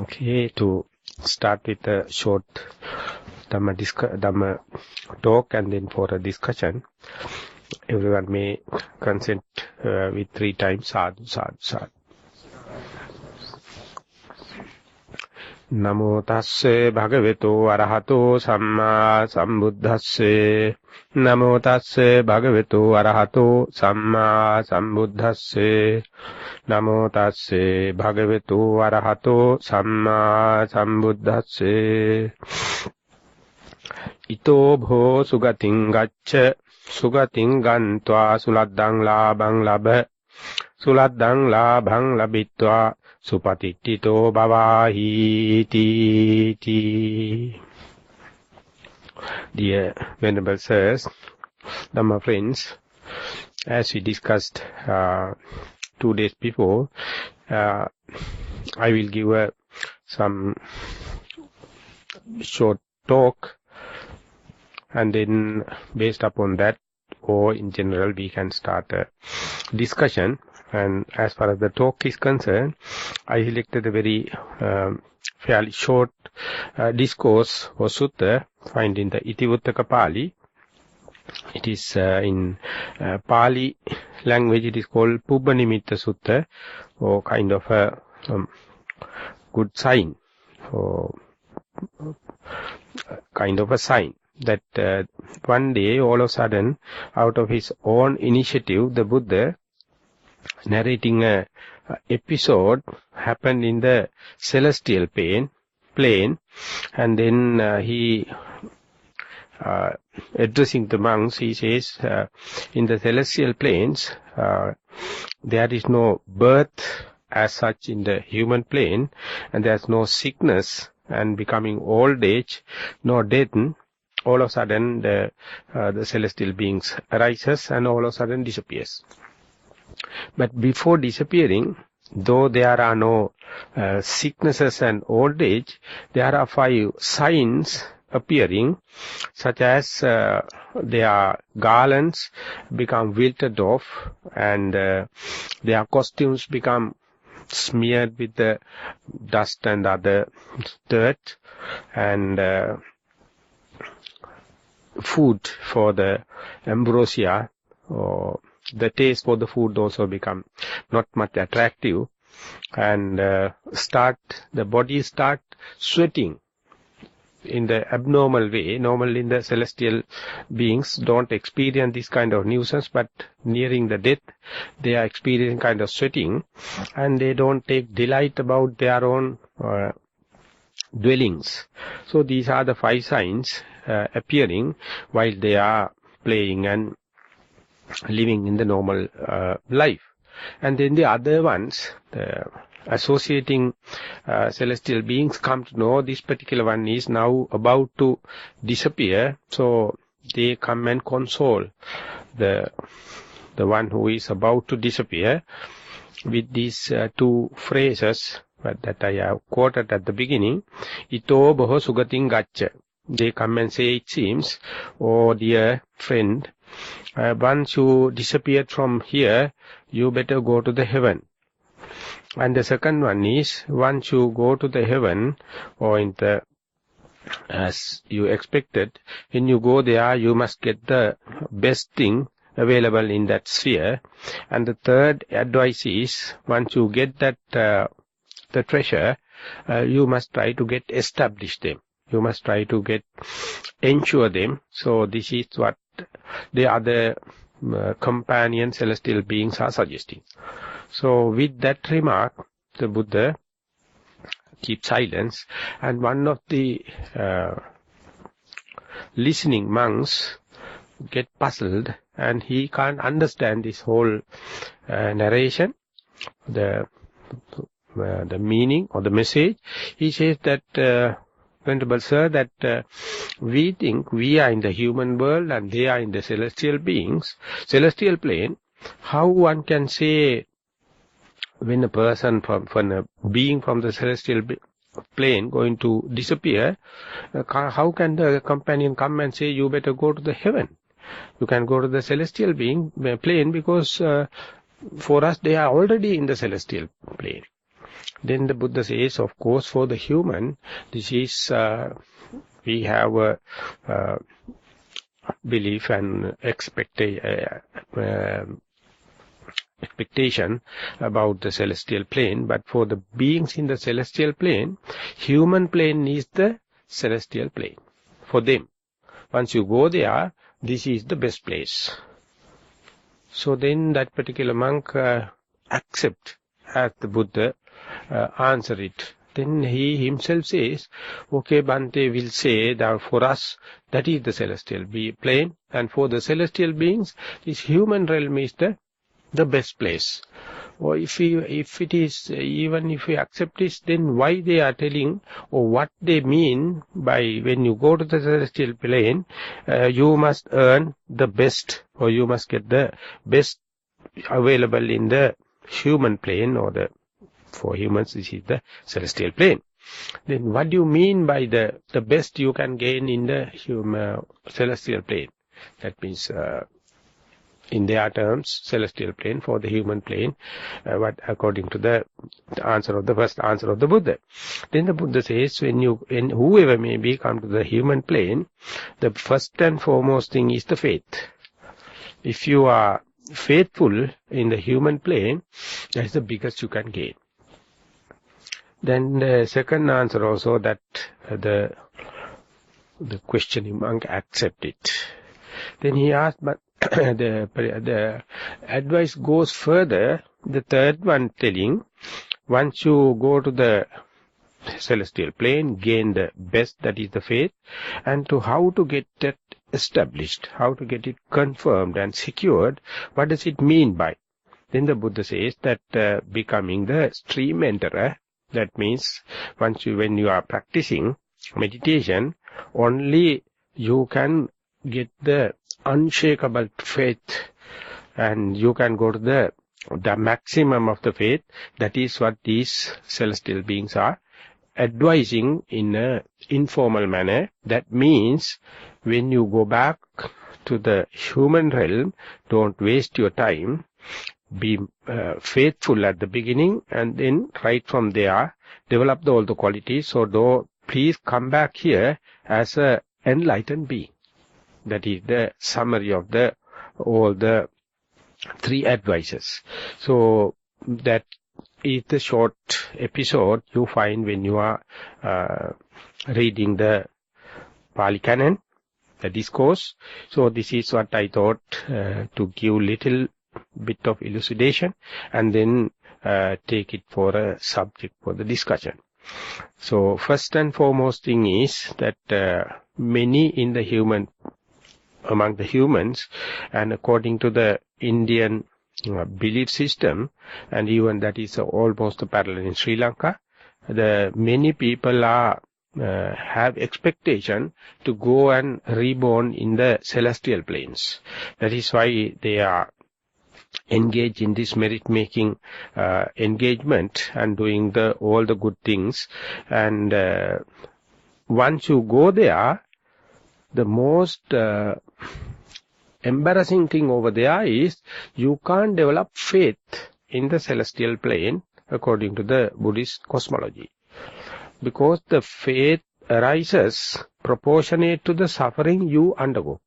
Okay, to start with a short Dhamma talk and then for a discussion, everyone may consent with 3 times sadhu, sadhu, sadhu. Namo tasse bhagavato arahato samma sambuddhasse. Namo tasse bhagavato arahato samma sambuddhasse. Namo tasse bhagavato arahato samma sambuddhasse. Ito bho sugating gaccha sugating gantva suladdang labang labha suladdang labang labitva supatittito bhavahi ti. Dear Venerable Sirs, Dhamma friends, as we discussed 2 days before, I will give some short talk, and then based upon that, or in general, we can start a discussion. And as far as the talk is concerned, I selected a very fairly short discourse or sutta found in the Itivuttaka Pali. It is in Pali language, it is called Pubbanimitha Sutta, or kind of a good sign, or kind of a sign that one day, all of a sudden, out of his own initiative, the Buddha, narrating a episode happened in the celestial plane, and then he addressing the monks, he says, in the celestial planes, there is no birth as such in the human plane, and there is no sickness and becoming old age, no death. All of a sudden, the celestial beings arises and all of a sudden disappears. But before disappearing, though there are no sicknesses and old age, there are 5 signs appearing, such as their garlands become wilted off, and their costumes become smeared with the dust and other dirt, and food for the ambrosia, or the taste for the food also become not much attractive, and the body start sweating in the abnormal way. Normally in the celestial beings don't experience this kind of nuisance, but nearing the death, they are experiencing kind of sweating, and they don't take delight about their own dwellings. So these are the 5 signs appearing while they are playing and living in the normal life. And then the other ones, the associating celestial beings, come to know this particular one is now about to disappear, so they come and console the one who is about to disappear with these 2 phrases that I have quoted at the beginning. Ito boho sugating gaccha. They come and say, it seems, oh dear friend, once you disappeared from here, you better go to the heaven. And the second one is, once you go to the heaven, or in the, as you expected, when you go there, you must get the best thing available in that sphere. And the third advice is, once you get that, the treasure, you must try to get established them. You must try to ensure them. So this is what the other companion celestial beings are suggesting. So with that remark, the Buddha keeps silence, and one of the listening monks get puzzled, and he can't understand this whole narration, the meaning or the message. He says that, Venerable Sir, that we think we are in the human world and they are in the celestial beings, celestial plane. How one can say, when a person from a being from the celestial plane going to disappear, how can the companion come and say, you better go to the heaven? You can go to the celestial plane, because for us they are already in the celestial plane. Then the Buddha says, of course, for the human, this is, we have a belief and expectation about the celestial plane, but for the beings in the celestial plane, human plane is the celestial plane. For them, once you go there, this is the best place. So then that particular monk accept as the Buddha answer it. Then he himself says, okay, Bhante will say that for us, that is the celestial plane, and for the celestial beings, this human realm is the best place. Or if it is, even if we accept this, then why they are telling, or what they mean by when you go to the celestial plane, you must earn the best, or you must get the best available in the human plane, or for humans this is the celestial plane. Then what do you mean by the best you can gain in the celestial plane? That means, in their terms, celestial plane for the human plane, what according to the answer of the first answer of the Buddha. Then the Buddha says, when whoever may be come to the human plane, the first and foremost thing is the faith. If you are faithful in the human plane, that is the biggest you can gain. Then the second answer also, that the questioning monk accept it. Then he asked, but the advice goes further. The third one telling, once you go to the celestial plane, gain the best, that is the faith, and to how to get that established, how to get it confirmed and secured, what does it mean by? Then the Buddha says that becoming the stream enterer, that means when you are practicing meditation, only you can get the unshakable faith, and you can go to the maximum of the faith. That is what these celestial beings are advising in an informal manner. That means when you go back to the human realm, don't waste your time. Be faithful at the beginning, and then right from there develop all the qualities. So please come back here as an enlightened being. That is the summary of all the three advices. So that is the short episode you find when you are reading the Pali Canon, the discourse. So this is what I thought to give little bit of elucidation, and then take it for a subject for the discussion. So first and foremost thing is that many in the among the humans, and according to the Indian belief system, and even that is almost a parallel in Sri Lanka, many people have expectation to go and reborn in the celestial planes. That is why they are engaged in this merit-making engagement and doing all the good things. And once you go there, the most embarrassing thing over there is you can't develop faith in the celestial plane according to the Buddhist cosmology, because the faith arises proportionate to the suffering you undergo.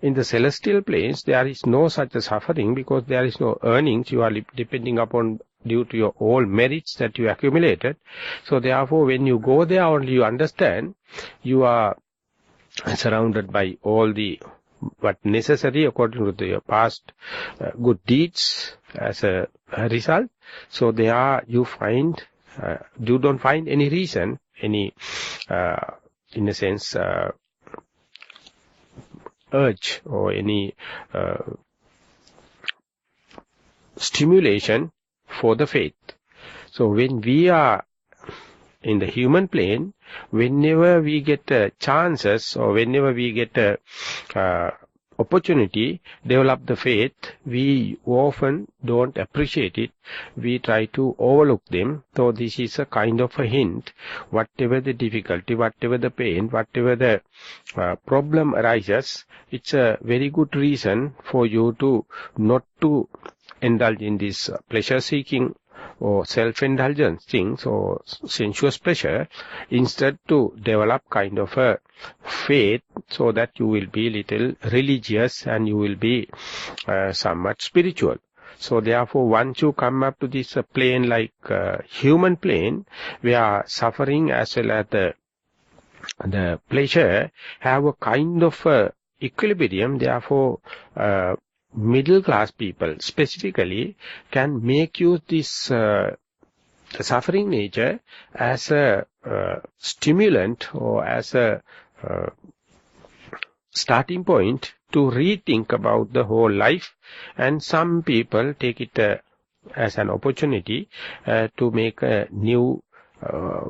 In the celestial planes, there is no such a suffering, because there is no earnings you are depending upon due to your all merits that you accumulated. So therefore, when you go there, only you understand you are surrounded by all what necessary according to your past good deeds as a result. So there you don't find any reason, in a sense, urge or any stimulation for the faith. So when we are in the human plane, whenever we get chances, or whenever we get opportunity, develop the faith, we often don't appreciate it. We try to overlook them. So this is a kind of a hint. Whatever the difficulty, whatever the pain, whatever the problem arises, it's a very good reason for you to not to indulge in this pleasure-seeking or self-indulgence things or sensuous pleasure, instead to develop kind of a faith so that you will be little religious and you will be somewhat spiritual. So therefore, once you come up to this plane like human plane, where suffering as well as the pleasure have a kind of equilibrium, therefore middle class people specifically can make use this suffering nature as a stimulant or as a starting point to rethink about the whole life, and some people take it as an opportunity to make a new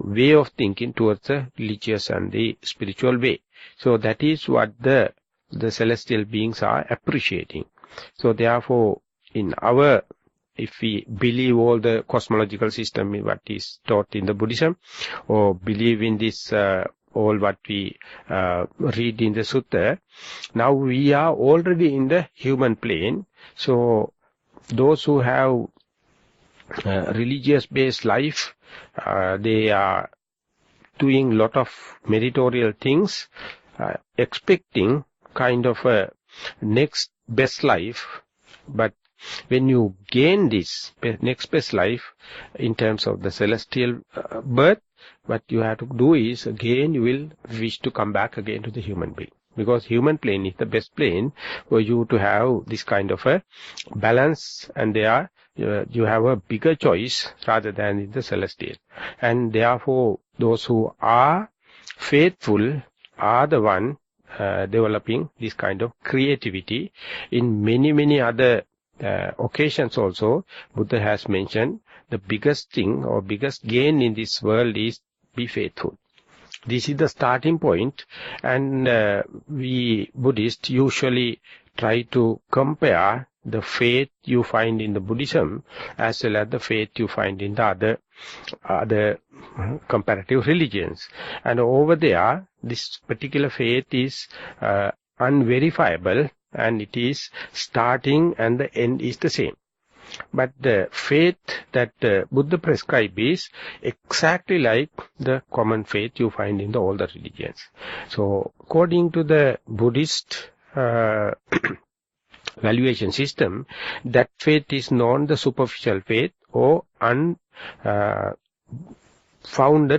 way of thinking towards the religious and the spiritual way. So that is what the celestial beings are appreciating. So therefore, if we believe all the cosmological system, what is taught in the Buddhism, or believe in this all what we read in the Sutta, now we are already in the human plane. So those who have religious-based life, they are doing lot of meritorial things, expecting kind of a next best life. But when you gain this next best life in terms of the celestial birth, what you have to do is, again, you will wish to come back again to the human being. Because human plane is the best plane for you to have this kind of a balance, and there you have a bigger choice rather than in the celestial. And therefore, those who are faithful are the one developing this kind of creativity. In many other occasions also, Buddha has mentioned the biggest thing or biggest gain in this world is be faithful. This is the starting point, and we Buddhists usually try to compare the faith you find in the Buddhism as well as the faith you find in the other comparative religions. And over there, this particular faith is unverifiable, and it is starting and the end is the same. But the faith that Buddha prescribed is exactly like the common faith you find in all the religions. So, according to the Buddhist valuation system, that faith is known the superficial faith or unfounded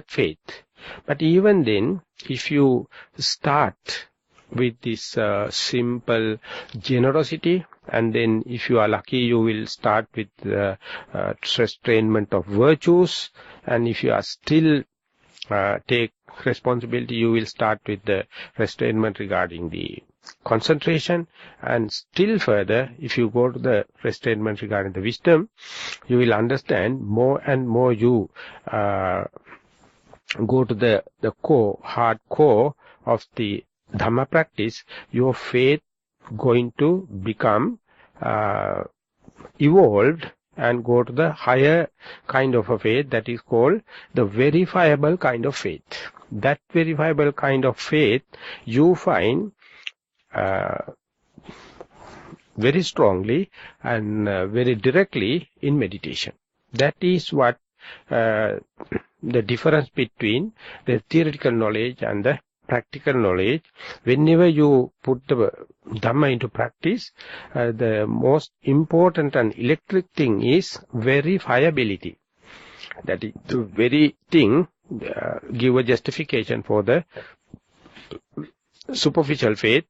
faith. But even then, if you start with this simple generosity, and then if you are lucky, you will start with the restrainment of virtues, and if you are still take responsibility, you will start with the restrainment regarding the concentration, and still further, if you go to the restrainment regarding the wisdom, you will understand more and more you go to the core, hard core of the Dhamma practice, your faith going to become evolved and go to the higher kind of a faith that is called the verifiable kind of faith. That verifiable kind of faith you find very strongly and very directly in meditation. That is what the difference between the theoretical knowledge and the practical knowledge. Whenever you put the Dhamma into practice, the most important and electric thing is verifiability. That is the very thing give a justification for the superficial faith.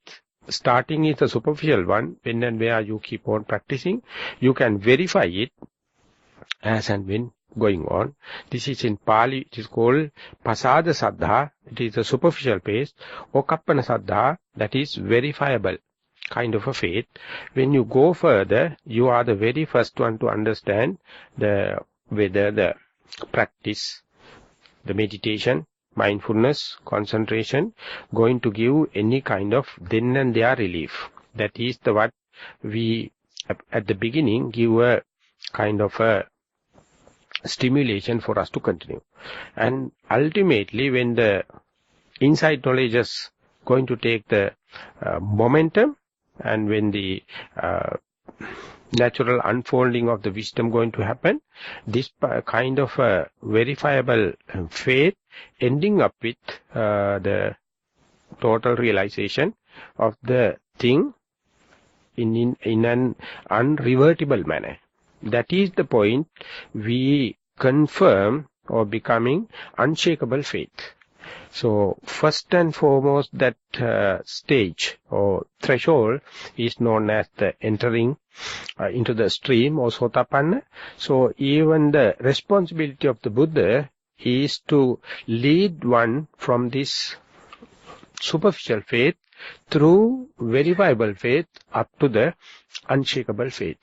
Starting is the superficial one. When and where you keep on practicing, you can verify it as and when going on. This is in Pali, it is called Pasada Saddha, it is a superficial faith, or Kappana Saddha, that is verifiable kind of a faith. When you go further, you are the very first one to understand whether the practice, the meditation, mindfulness, concentration, going to give any kind of then and there relief. That is what we at the beginning give a kind of a stimulation for us to continue. And ultimately, when the insight knowledge is going to take the momentum, and when the natural unfolding of the wisdom going to happen. This kind of a verifiable faith ending up with the total realization of the thing in an unrevertible manner. That is the point we confirm or becoming unshakable faith. So first and foremost, that stage or threshold is known as the entering into the stream or sotapanna. So even the responsibility of the Buddha is to lead one from this superficial faith through verifiable faith up to the unshakable faith.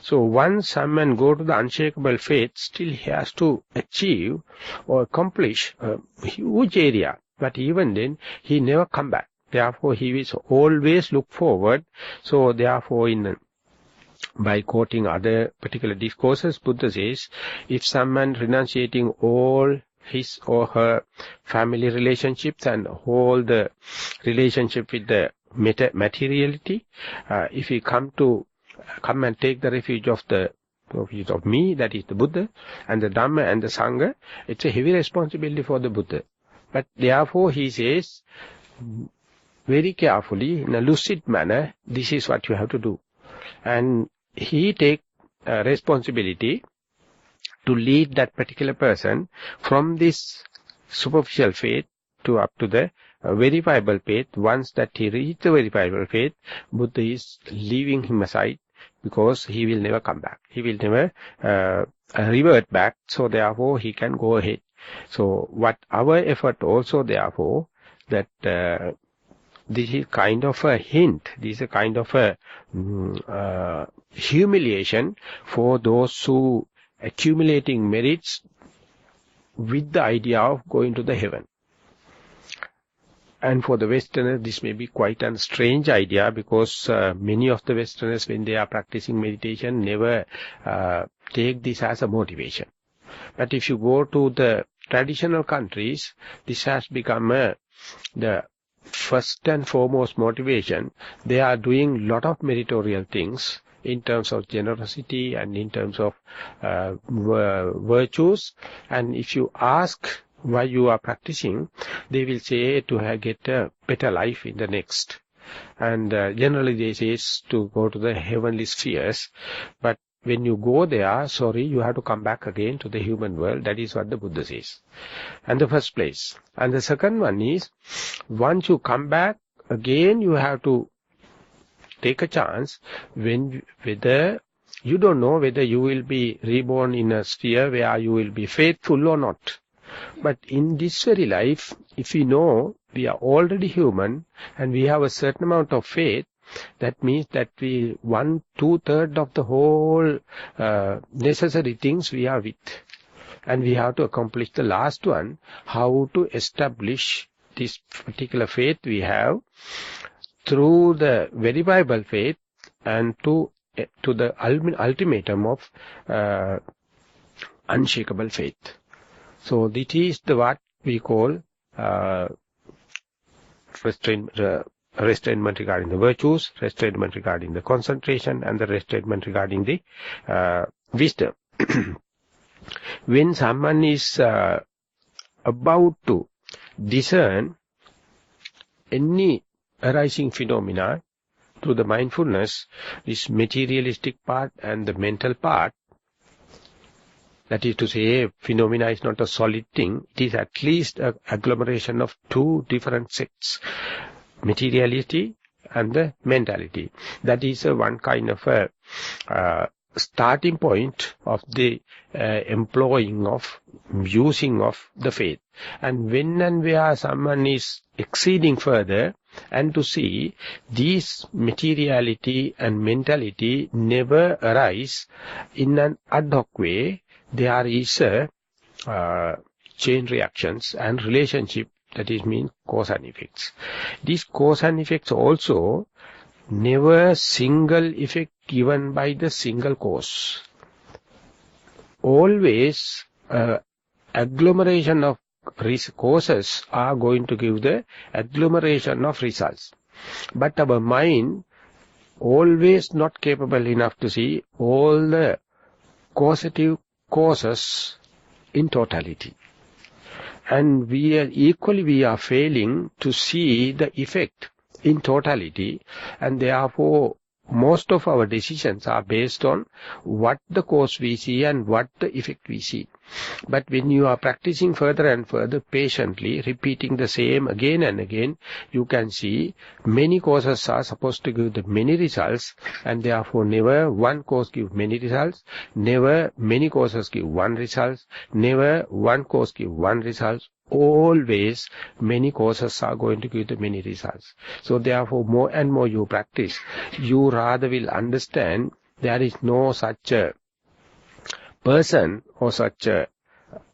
So once someone go to the unshakable faith, still he has to achieve or accomplish a huge area. But even then, he never come back. Therefore, he will always look forward. So therefore, by quoting other particular discourses, Buddha says, if someone renunciating all his or her family relationships and all the relationship with the materiality, if he come and take the refuge of me, that is the Buddha, and the Dhamma and the Sangha, it's a heavy responsibility for the Buddha. But therefore he says very carefully, in a lucid manner, this is what you have to do. And he take responsibility to lead that particular person from this superficial faith to up to the verifiable faith. Once that he reaches the verifiable faith, Buddha is leaving him aside, because he will never come back. He will never revert back, so therefore he can go ahead. So what our effort also, therefore, that this is kind of a hint, this is a kind of a humiliation for those who accumulating merits with the idea of going to the heaven. And for the Westerners, this may be quite a strange idea, because many of the Westerners, when they are practicing meditation, never take this as a motivation. But if you go to the traditional countries, this has become the first and foremost motivation. They are doing lot of meritorial things in terms of generosity and in terms of virtues. And if you ask why you are practicing, they will say to get a better life in the next. And generally they say to go to the heavenly spheres. But when you go there, sorry, you have to come back again to the human world. That is what the Buddha says. And the first place. And the second one is, once you come back again, you have to take a chance whether you don't know whether you will be reborn in a sphere where you will be faithful or not. But in this very life, if we know we are already human and we have a certain amount of faith, that means that we 1/2/3 of the whole necessary things we are with. And we have to accomplish the last one, how to establish this particular faith we have through the verifiable faith and to the ultimatum of unshakable faith. So this is what we call restrainment regarding the virtues, restrainment regarding the concentration, and the restrainment regarding the wisdom. When someone is about to discern any arising phenomena through the mindfulness, this materialistic part and the mental part, that is to say, phenomena is not a solid thing, it is at least an agglomeration of two different sects, materiality and the mentality. That is one kind of a starting point of the using of the faith. And when and where someone is exceeding further, and to see these materiality and mentality never arise in an ad hoc way, there is a chain reactions and relationship, that is mean cause and effects. These cause and effects also never single effect given by the single cause. Always agglomeration of causes are going to give the agglomeration of results. But our mind always not capable enough to see all the causative causes in totality. And we are failing to see the effect in totality, and therefore most of our decisions are based on what the cause we see and what the effect we see. But when you are practicing further and further patiently, repeating the same again and again, you can see many causes are supposed to give the many results, and therefore never one cause give many results, never many causes give one result, never one cause give one result. Always many causes are going to give the many results. So therefore more and more you practice, you rather will understand there is no such a person or such a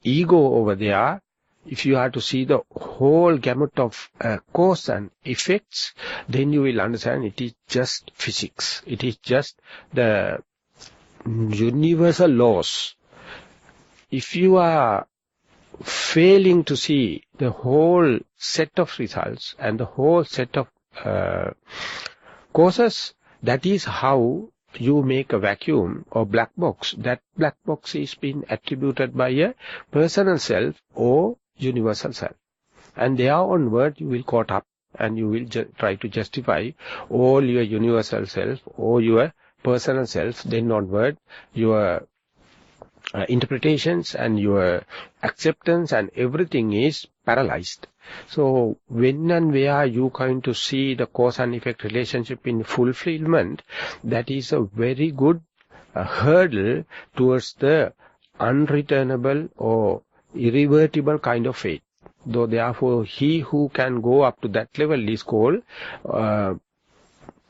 ego over there. If you have to see the whole gamut of cause and effects, then you will understand it is just physics. It is just the universal laws. If you are failing to see the whole set of results and the whole set of causes, that is how you make a vacuum or black box. That black box is being attributed by a personal self or universal self. And there onward you will caught up and you will try to justify all your universal self or your personal self. Then onward your interpretations and your acceptance and everything is paralyzed. So when and where you going to see the cause and effect relationship in fulfillment, that is a very good hurdle towards the unreturnable or irrevertible kind of faith. Though therefore he who can go up to that level is called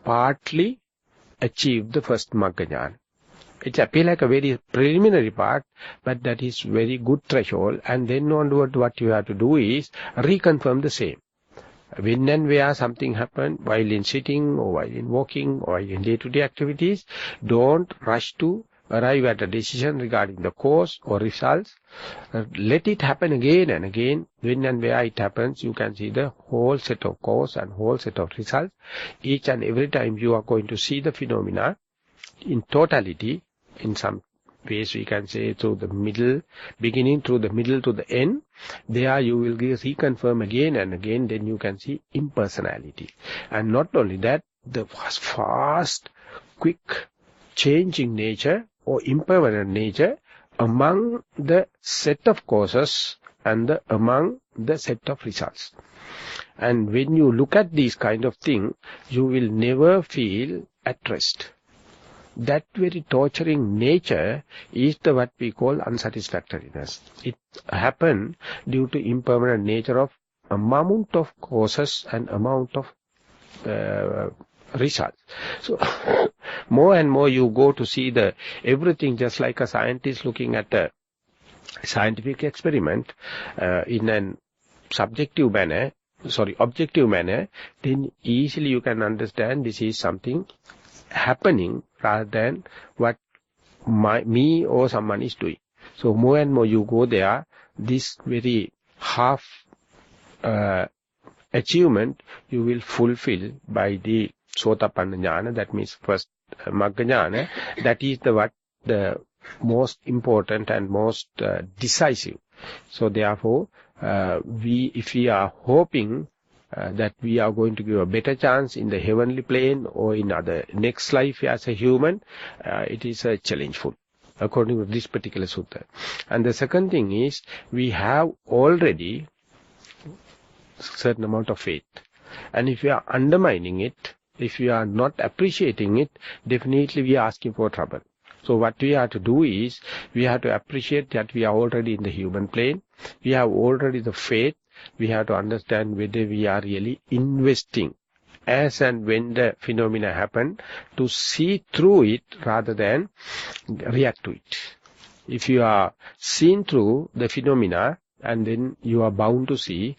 partly achieved the first Magga Jnana. It appears like a very preliminary part, but that is very good threshold. And then onward what you have to do is reconfirm the same. When and where something happened, while in sitting or while in walking or in day-to-day activities, don't rush to arrive at a decision regarding the cause or results. Let it happen again and again. When and where it happens, you can see the whole set of cause and whole set of results. Each and every time you are going to see the phenomena in totality. In some ways we can say through the middle, beginning through the middle to the end. There you will reconfirm again and again, then you can see impersonality. And not only that, the fast, quick, changing nature or impermanent nature among the set of causes and among the set of results. And when you look at these kind of things, you will never feel at rest. That very torturing nature is the what we call unsatisfactoriness. It happens due to impermanent nature of amount of causes and amount of results. So more and more you go to see the everything just like a scientist looking at a scientific experiment in an objective manner, then easily you can understand this is something happening rather than what me or someone is doing. So more and more you go there, this very half achievement you will fulfill by the Sotapanna Jnana, that means first Magga Jnana. That is the most important and most decisive. So therefore, if we are hoping that we are going to give a better chance in the heavenly plane or in other next life as a human, it is challengeful according to this particular sutta. And the second thing is, we have already certain amount of faith, and if we are undermining it, if we are not appreciating it, definitely we are asking for trouble. So what we have to do is, we have to appreciate that we are already in the human plane, we have already the faith. We have to understand whether we are really investing as and when the phenomena happen to see through it rather than react to it. If you are seeing through the phenomena, and then you are bound to see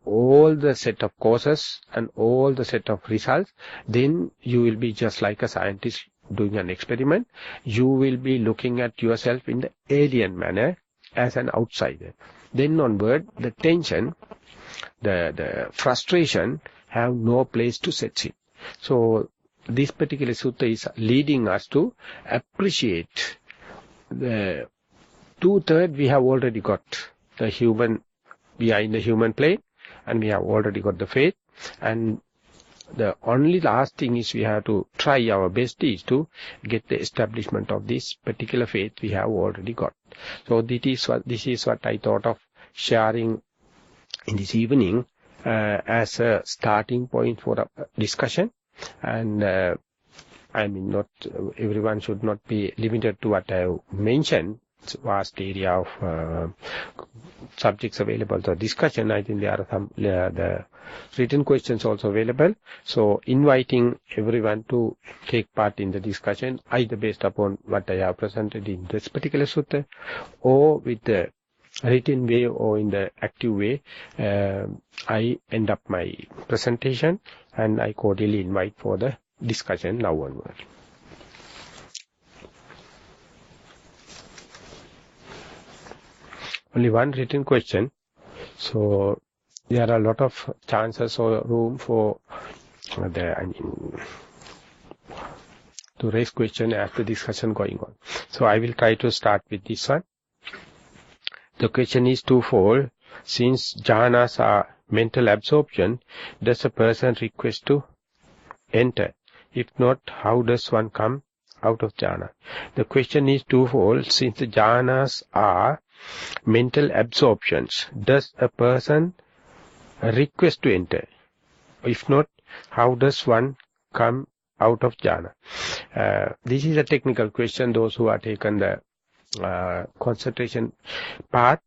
all the set of causes and all the set of results, then you will be just like a scientist doing an experiment. You will be looking at yourself in the alien manner as an outsider. Then onward, the tension, the frustration have no place to set in. So this particular sutta is leading us to appreciate the 2/3 we have already got. The human, we are in the human plane, and we have already got the faith, and the only last thing is we have to try our best is to get the establishment of this particular faith we have already got. So this is what I thought of sharing in this evening as a starting point for a discussion. And I mean, not everyone should not be limited to what I have mentioned. It's a vast area of subjects available for discussion. I think there are some the written questions also available. So inviting everyone to take part in the discussion, either based upon what I have presented in this particular sutta, or with the written way or in the active way. I end up my presentation, and I cordially invite for the discussion now onward. Only one written question, so there are a lot of chances or room for to raise question as the discussion going on. So I will try to start with this one. The question is twofold. Since jhanas are mental absorption, does a person request to enter? If not, how does one come out of jhana? The question is twofold. Since the jhanas are mental absorptions, does a person request to enter? If not, how does one come out of jhana? This is a technical question. Those who are taken the concentration path,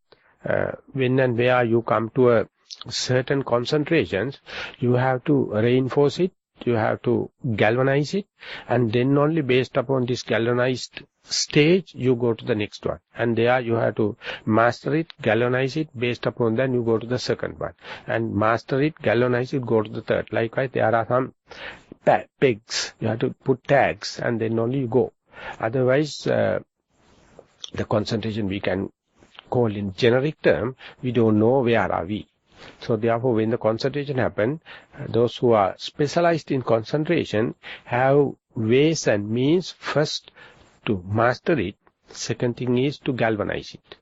when and where you come to a certain concentrations, you have to reinforce it, you have to galvanize it, and then only based upon this galvanized stage you go to the next one, and there you have to master it, galvanize it, based upon that you go to the second one, and master it, galvanize it, go to the third. Likewise, there are some pegs, you have to put tags, and then only you go. Otherwise, the concentration we can call in generic term, we don't know where are we. So therefore, when the concentration happens, those who are specialized in concentration have ways and means. First, to master it. Second thing is to galvanize it.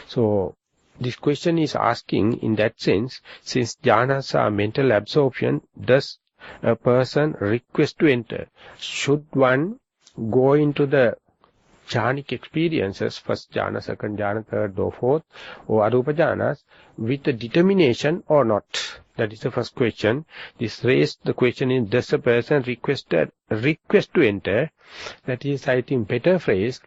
So this question is asking in that sense, since jhanas are mental absorption, does a person request to enter? Should one go into the jhanic experiences, first jhana, second jhana, third or fourth, or arupa jhanas, with the determination or not? That is the first question. This raised the question is, does a person request to enter? That is, I think, better phrase.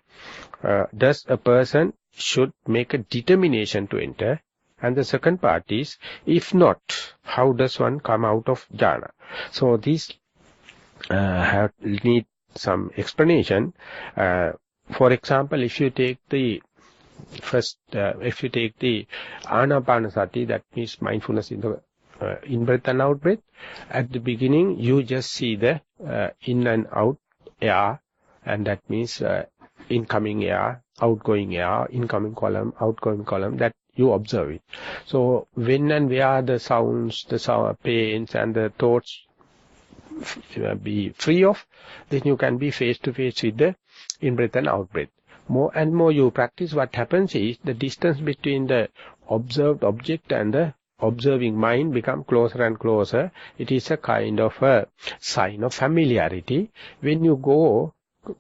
Does a person should make a determination to enter? And the second part is, if not, how does one come out of jhana? So this need some explanation. For example, if you take the first, if you take the anapanasati, that means mindfulness in the in-breath and out-breath, at the beginning you just see the in and out air, and that means incoming air, outgoing air, incoming column, outgoing column, that you observe it. So when and where the sounds, the pains and the thoughts be free of, then you can be face to face with the in-breath and out-breath. More and more you practice, what happens is the distance between the observed object and the observing mind become closer and closer. It is a kind of a sign of familiarity. When you go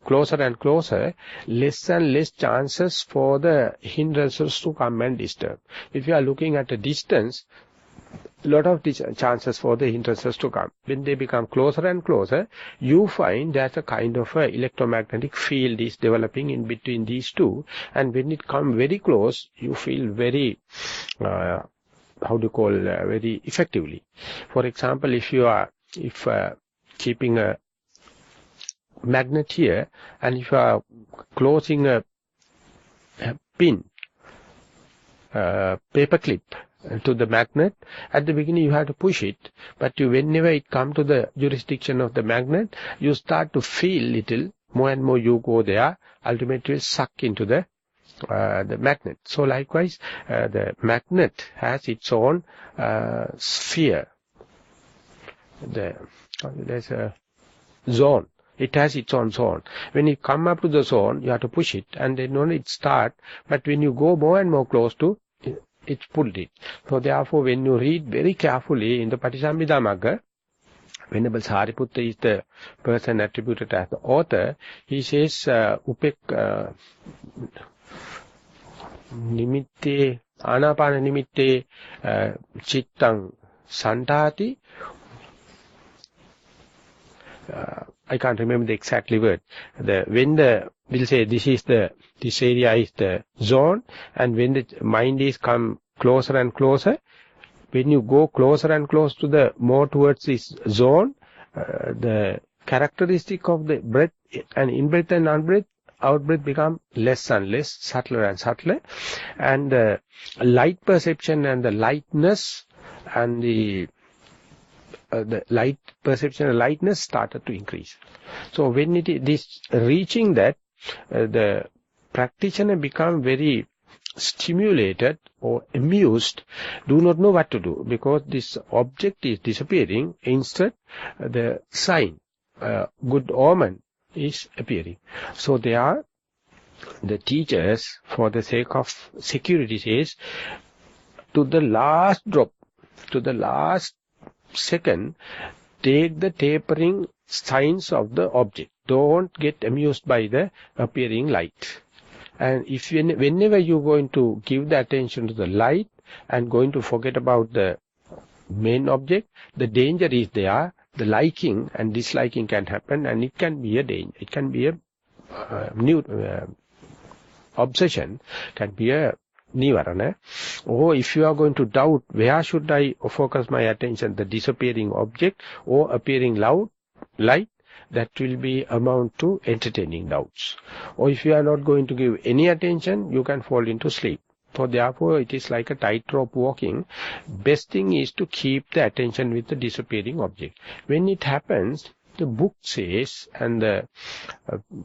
closer and closer, less and less chances for the hindrances to come and disturb. If you are looking at a distance, a lot of chances for the hindrances to come. When they become closer and closer, you find that a kind of a electromagnetic field is developing in between these two, and when it comes very close, you feel very, very effectively. For example, if keeping a magnet here, and if you are closing a pin, paper clip to the magnet, at the beginning you have to push it, but whenever it comes to the jurisdiction of the magnet, you start to feel little, more and more you go there, ultimately suck into the magnet. So likewise, the magnet has its own sphere. There's a zone. It has its own zone. When you come up to the zone, you have to push it, and then only it start. But when you go more and more close to, it's pulled it. So therefore, when you read very carefully in the Patisambhida Magga, Venerable Sariputta is the person attributed as the author. He says, nimitte, anapana nimitte, chittang santati. I can't remember the exact word. We'll say this area is the zone, and when the mind is come closer and closer, when you go closer and closer to the more towards this zone, the characteristic of the breath and in-breath and out-breath become less and less, subtler and subtler, and the light perception and the lightness and the light perception and lightness started to increase. So when it is reaching that, the practitioner become very stimulated or amused, do not know what to do, because this object is disappearing. Instead, the sign, good omen, is appearing. So the teachers, for the sake of security, says, to the last drop, to the last second, take the tapering signs of the object. Don't get amused by the appearing light. And whenever you're going to give the attention to the light and going to forget about the main object, the danger is there. The liking and disliking can happen, and it can be a danger. It can be a new obsession, can be a Nissarana. Or if you are going to doubt, where should I focus my attention, the disappearing object or appearing light, that will be amount to entertaining doubts. Or if you are not going to give any attention, you can fall into sleep. So therefore, it is like a tightrope walking. Best thing is to keep the attention with the disappearing object. When it happens, the book says, and the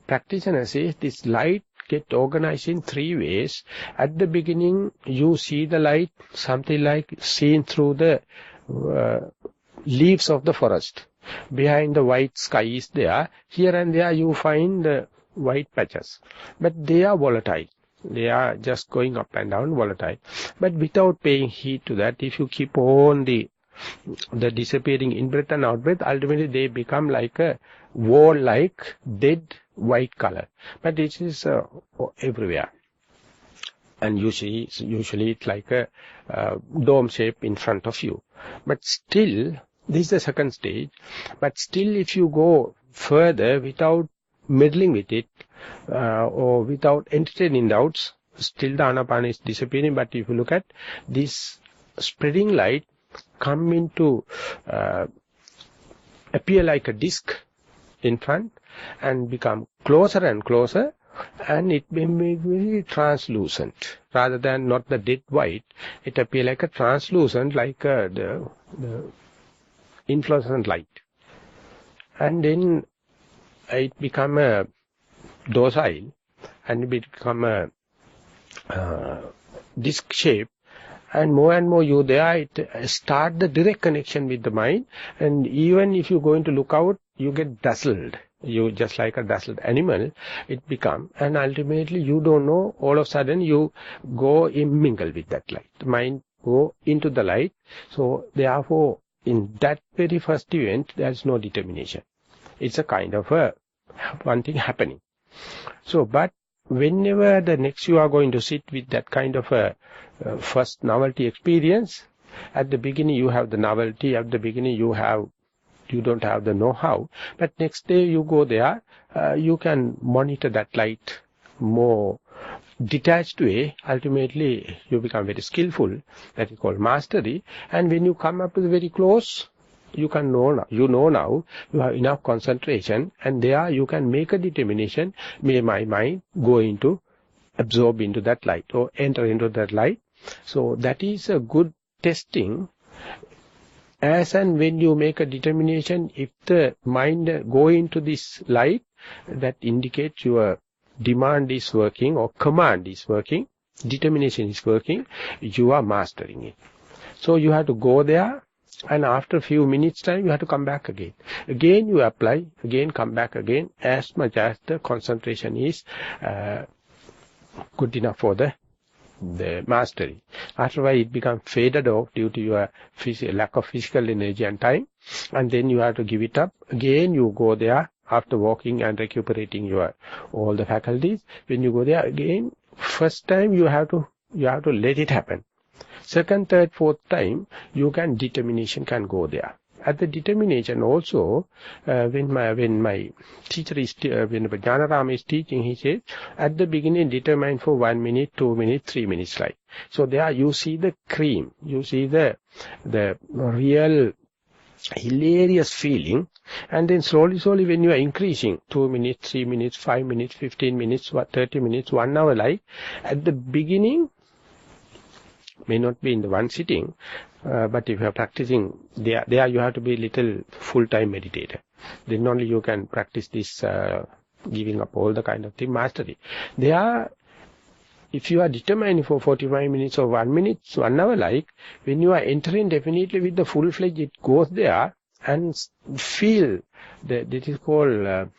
practitioner says, this light get organized in 3 ways. At the beginning, you see the light, something like seen through the leaves of the forest. Behind the white sky is there. Here and there you find the white patches. But they are volatile. They are just going up and down, volatile. But without paying heed to that, if you keep on the disappearing in-breath and out-breath, ultimately they become like a wall-like dead white color. But it is everywhere. And usually it's like a dome shape in front of you. But still, this is the second stage. But still, if you go further without meddling with it, or without entertaining doubts, still the Anapana is disappearing. But if you look at this spreading light, come into appear like a disc in front and become closer and closer, and it may be very translucent rather than not the dead white. It appear like a translucent, like the inflorescent light, and then it become a docile and it become a disc shape. And more you there, it start the direct connection with the mind. And even if you're going to look out, you get dazzled. You just like a dazzled animal, it become. And ultimately, you don't know, all of a sudden you go mingle with that light. The mind go into the light. So therefore, in that very first event, there's no determination. It's a kind of one thing happening. So, but whenever the next you are going to sit with that kind of a first novelty experience, at the beginning you have the novelty, at the beginning you don't have the know-how, but next day you go there, you can monitor that light more detached way. Ultimately you become very skillful. That is called mastery. And when you come up to the very close, you can know now, you have enough concentration, and there you can make a determination, may my mind go into, absorb into that light or enter into that light. So that is a good testing. As and when you make a determination, if the mind go into this light, that indicates your demand is working or command is working, determination is working, you are mastering it. So you have to go there And after a few minutes time, you have to come back again. Again you apply, again come back again, as much as the concentration is good enough for the mastery. Afterwards it becomes faded off due to your lack of physical energy and time. And then you have to give it up. Again you go there after walking and recuperating all the faculties. When you go there again, first time you have to let it happen. Second, third, fourth time, determination can go there. At the determination also, when my teacher is, when Jnanarama is teaching, he says, at the beginning determine for 1 minute, 2 minutes, 3 minutes like. So there you see the cream, you see the real hilarious feeling, and then slowly when you are increasing, 2 minutes, 3 minutes, 5 minutes, 15 minutes, 30 minutes, 1 hour like, at the beginning, may not be in the one sitting, but if you are practicing, there you have to be little full-time meditator. Then only you can practice this, giving up all the kind of thing, mastery. If you are determined for 45 minutes or 1 minute, 1 hour like, when you are entering definitely with the full-fledged, it goes there and feel, this is called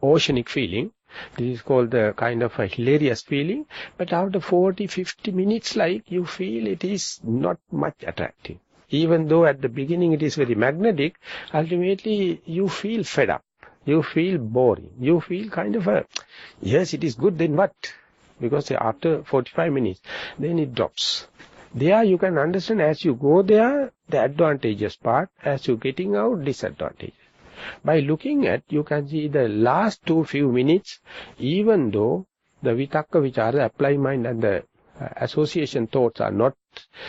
oceanic feeling. This is called the kind of a hilarious feeling, but after 40, 50 minutes like, you feel it is not much attractive. Even though at the beginning it is very magnetic, ultimately you feel fed up, you feel boring, you feel kind of yes, it is good, then what? Because after 45 minutes, then it drops. There you can understand as you go there, the advantageous part, as you getting out, disadvantages. By looking at, you can see the last few minutes, even though the vitakka vichara, apply mind and the association thoughts are not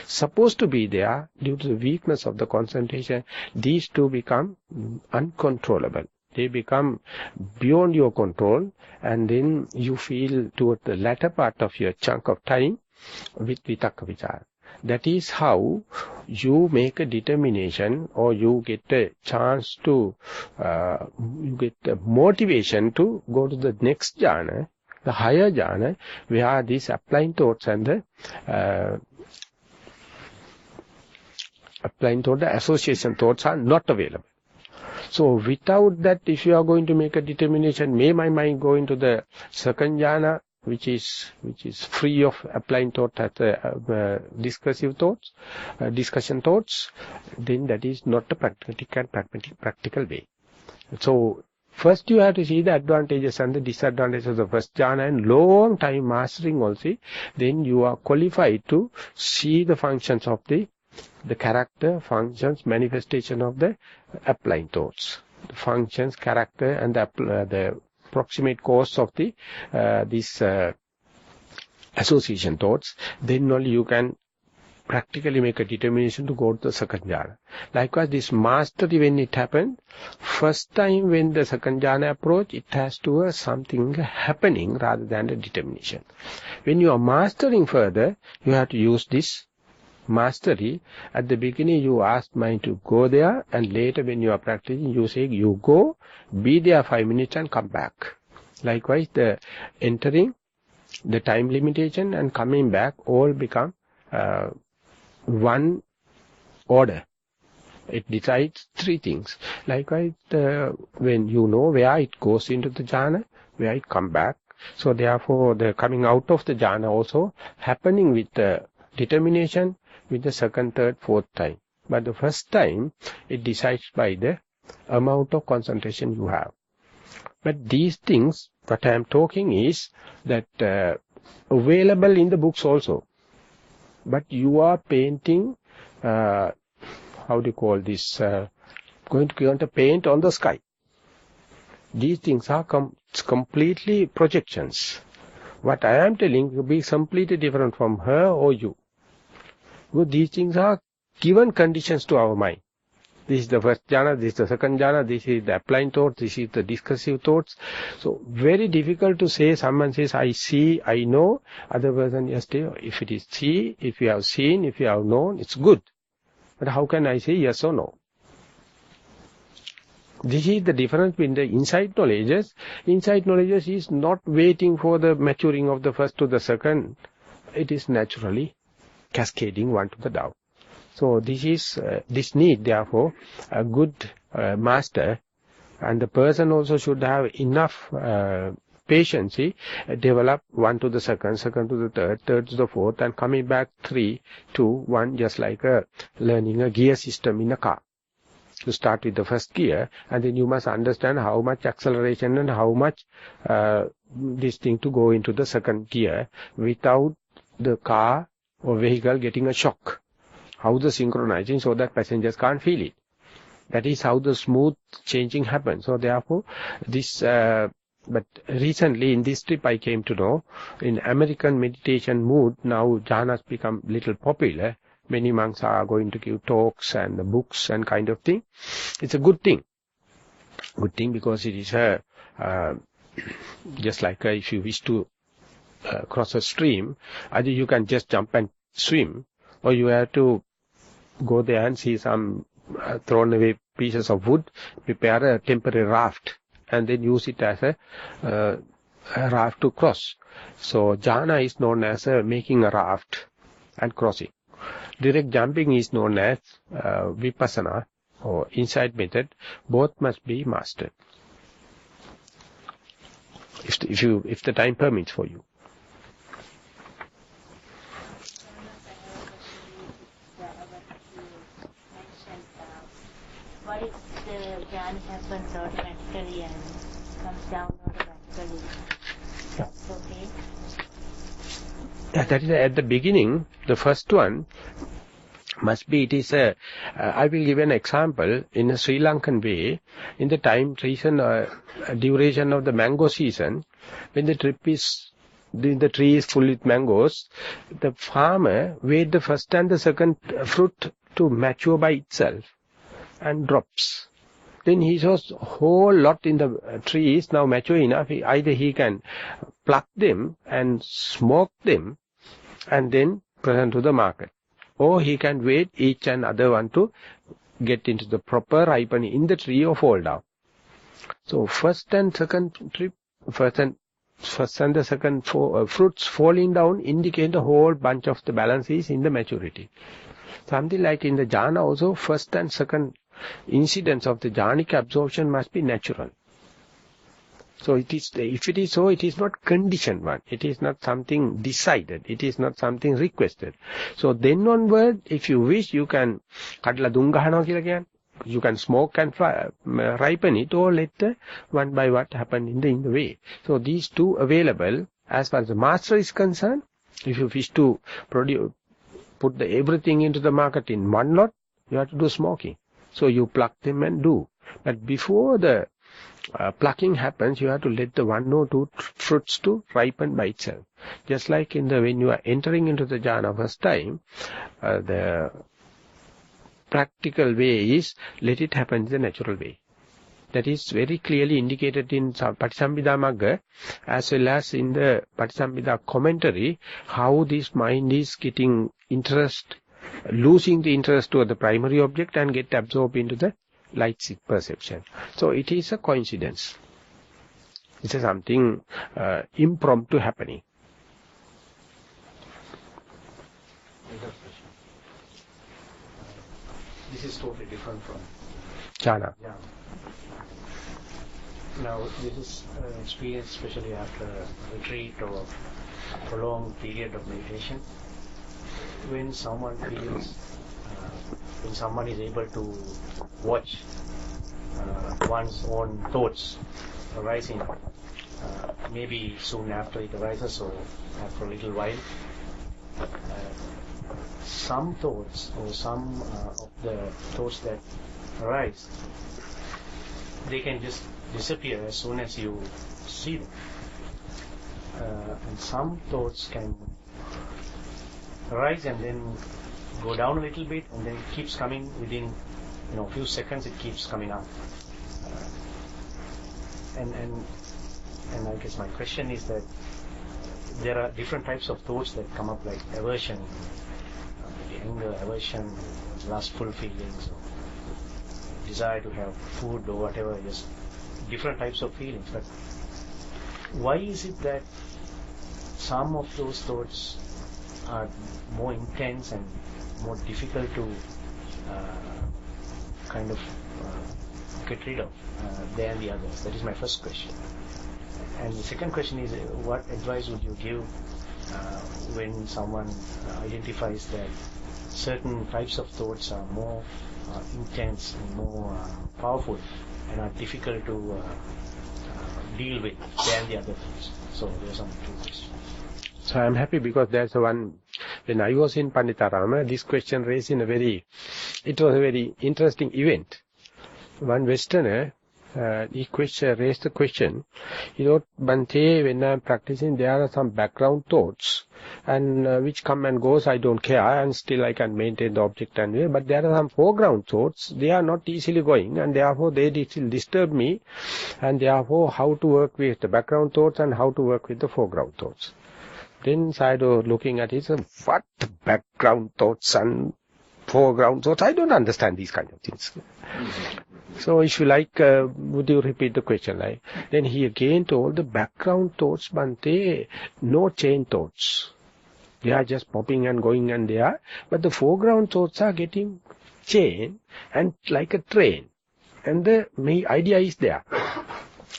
supposed to be there due to the weakness of the concentration, these two become uncontrollable. They become beyond your control, and then you feel toward the latter part of your chunk of time with vitakka vichara. That is how you make a determination, or you get a chance to, you get a motivation to go to the next jhana, the higher jhana, where these applying thoughts and the association thoughts are not available. So without that, if you are going to make a determination, may my mind go into the second jhana, which is free of applying thought as discussion thoughts, then that is not a practical way. So first you have to see the advantages and the disadvantages of the first jhana, and long time mastering also, then you are qualified to see the functions of the character, functions, manifestation of the applying thoughts, the functions, character, and the proximate cause of the association thoughts. Then only you can practically make a determination to go to the second jhana. Likewise, this mastery, when it happened, first time when the second jhana approach, it has to something happening rather than a determination. When you are mastering further, you have to use this mastery. At the beginning you ask mind to go there, and later when you are practicing, you say you go, be there 5 minutes and come back. Likewise, the entering, the time limitation and coming back all become one order. It decides 3 things. Likewise, when you know where it goes into the jhana, where it come back. So therefore the coming out of the jhana also happening with the determination, with the second, third, fourth time. But the first time, it decides by the amount of concentration you have. But these things, what I am talking is that available in the books also. But you are painting, how do you call this, going to paint on the sky. These things are completely projections. What I am telling will be completely different from her or you. Because these things are given conditions to our mind. This is the first jhana, this is the second jhana, this is the applying thoughts, this is the discursive thoughts. So very difficult to say. Someone says, I see, I know. Other person, yes, if it is see, if you have seen, if you have known, it's good. But how can I say yes or no? This is the difference between the insight knowledges. Insight knowledges is not waiting for the maturing of the first to the second. It is naturally cascading one to the down. So this need, therefore, a good master, and the person also should have enough patience, develop one to the second, second to the third, third to the fourth, and coming back 3, 2, 1, just like learning a gear system in a car. You start with the first gear, and then you must understand how much acceleration and how much this thing to go into the second gear without the car or vehicle getting a shock. How the synchronizing so that passengers can't feel it. That is how the smooth changing happens. So therefore, this, but recently in this trip I came to know, in American meditation mood, now jhanas become little popular. Many monks are going to give talks and books and kind of thing. It's a good thing. Good thing because it is just like if you wish to cross a stream, either you can just jump and swim, or you have to go there and see some thrown away pieces of wood, prepare a temporary raft, and then use it as a raft to cross. So jhana is known as making a raft and crossing. Direct jumping is known as vipassana or insight method. Both must be mastered, if the time permits for you. What if the jhana happens automatically and comes down automatically? That's okay. That is at the beginning. The first one must be, it is I will give an example in a Sri Lankan way. In the duration of the mango season, when the tree is full with mangoes, the farmer waits the first and the second fruit to mature by itself and drops. Then he shows a whole lot in the trees now mature enough. Either he can pluck them and smoke them and then present to the market, or he can wait each and other one to get into the proper ripening in the tree or fall down. So first and the second fruits falling down indicate the whole bunch of the balance is in the maturity. Something like in the jhana also, first and second incidents of the jhanic absorption must be natural. So it is, if it is so, it is not conditioned one. It is not something decided. It is not something requested. So then onward, if you wish, you can kadla dungahana kila kiyan. You can smoke and ripen it, or let one by one happen in the way. So these two available. As far as the master is concerned, if you wish to put everything into the market in one lot, you have to do smoking. So you pluck them and do. But before the plucking happens, you have to let the 1 or 2 fruits to ripen by itself. Just like when you are entering into the jhana first time, the practical way is let it happen in the natural way. That is very clearly indicated in Patisambhida Magga as well as in the Patisambhida commentary, how this mind is getting losing the interest toward the primary object and get absorbed into the light perception. So it is a coincidence. It's something impromptu happening. This is totally different from jhana. Yeah. Now, this is experience especially after a retreat or a prolonged period of meditation. When someone feels, when someone is able to watch one's own thoughts arising, maybe soon after it arises or after a little while, some thoughts or some of the thoughts that arise, they can just disappear as soon as you see them. And some thoughts can arise and then go down a little bit, and then it keeps coming within a few seconds. It keeps coming up. And I guess my question is that there are different types of thoughts that come up, like aversion, anger, aversion, lustful feelings, or desire to have food or whatever, just different types of feelings. But why is it that some of those thoughts are more intense and more difficult to kind of get rid of than the others? That is my first question. And the second question is, what advice would you give when someone identifies that certain types of thoughts are more intense and more powerful and are difficult to deal with than the other things? So there are some two questions. So I'm happy because there's one, when I was in Panditarama, this question raised it was a very interesting event. One Westerner, he raised the question, Bhante, when I'm practicing, there are some background thoughts, and which come and goes, I don't care, and still I can maintain the object and way, but there are some foreground thoughts, they are not easily going, and therefore they still disturb me, and therefore how to work with the background thoughts and how to work with the foreground thoughts. Then Sayadaw looking at it, what background thoughts and foreground thoughts? I don't understand these kind of things. So if you like, would you repeat the question? Then he again told the background thoughts, Bhante, no chain thoughts. They are just popping and going and they are. But the foreground thoughts are getting chain and like a train. And the main idea is there.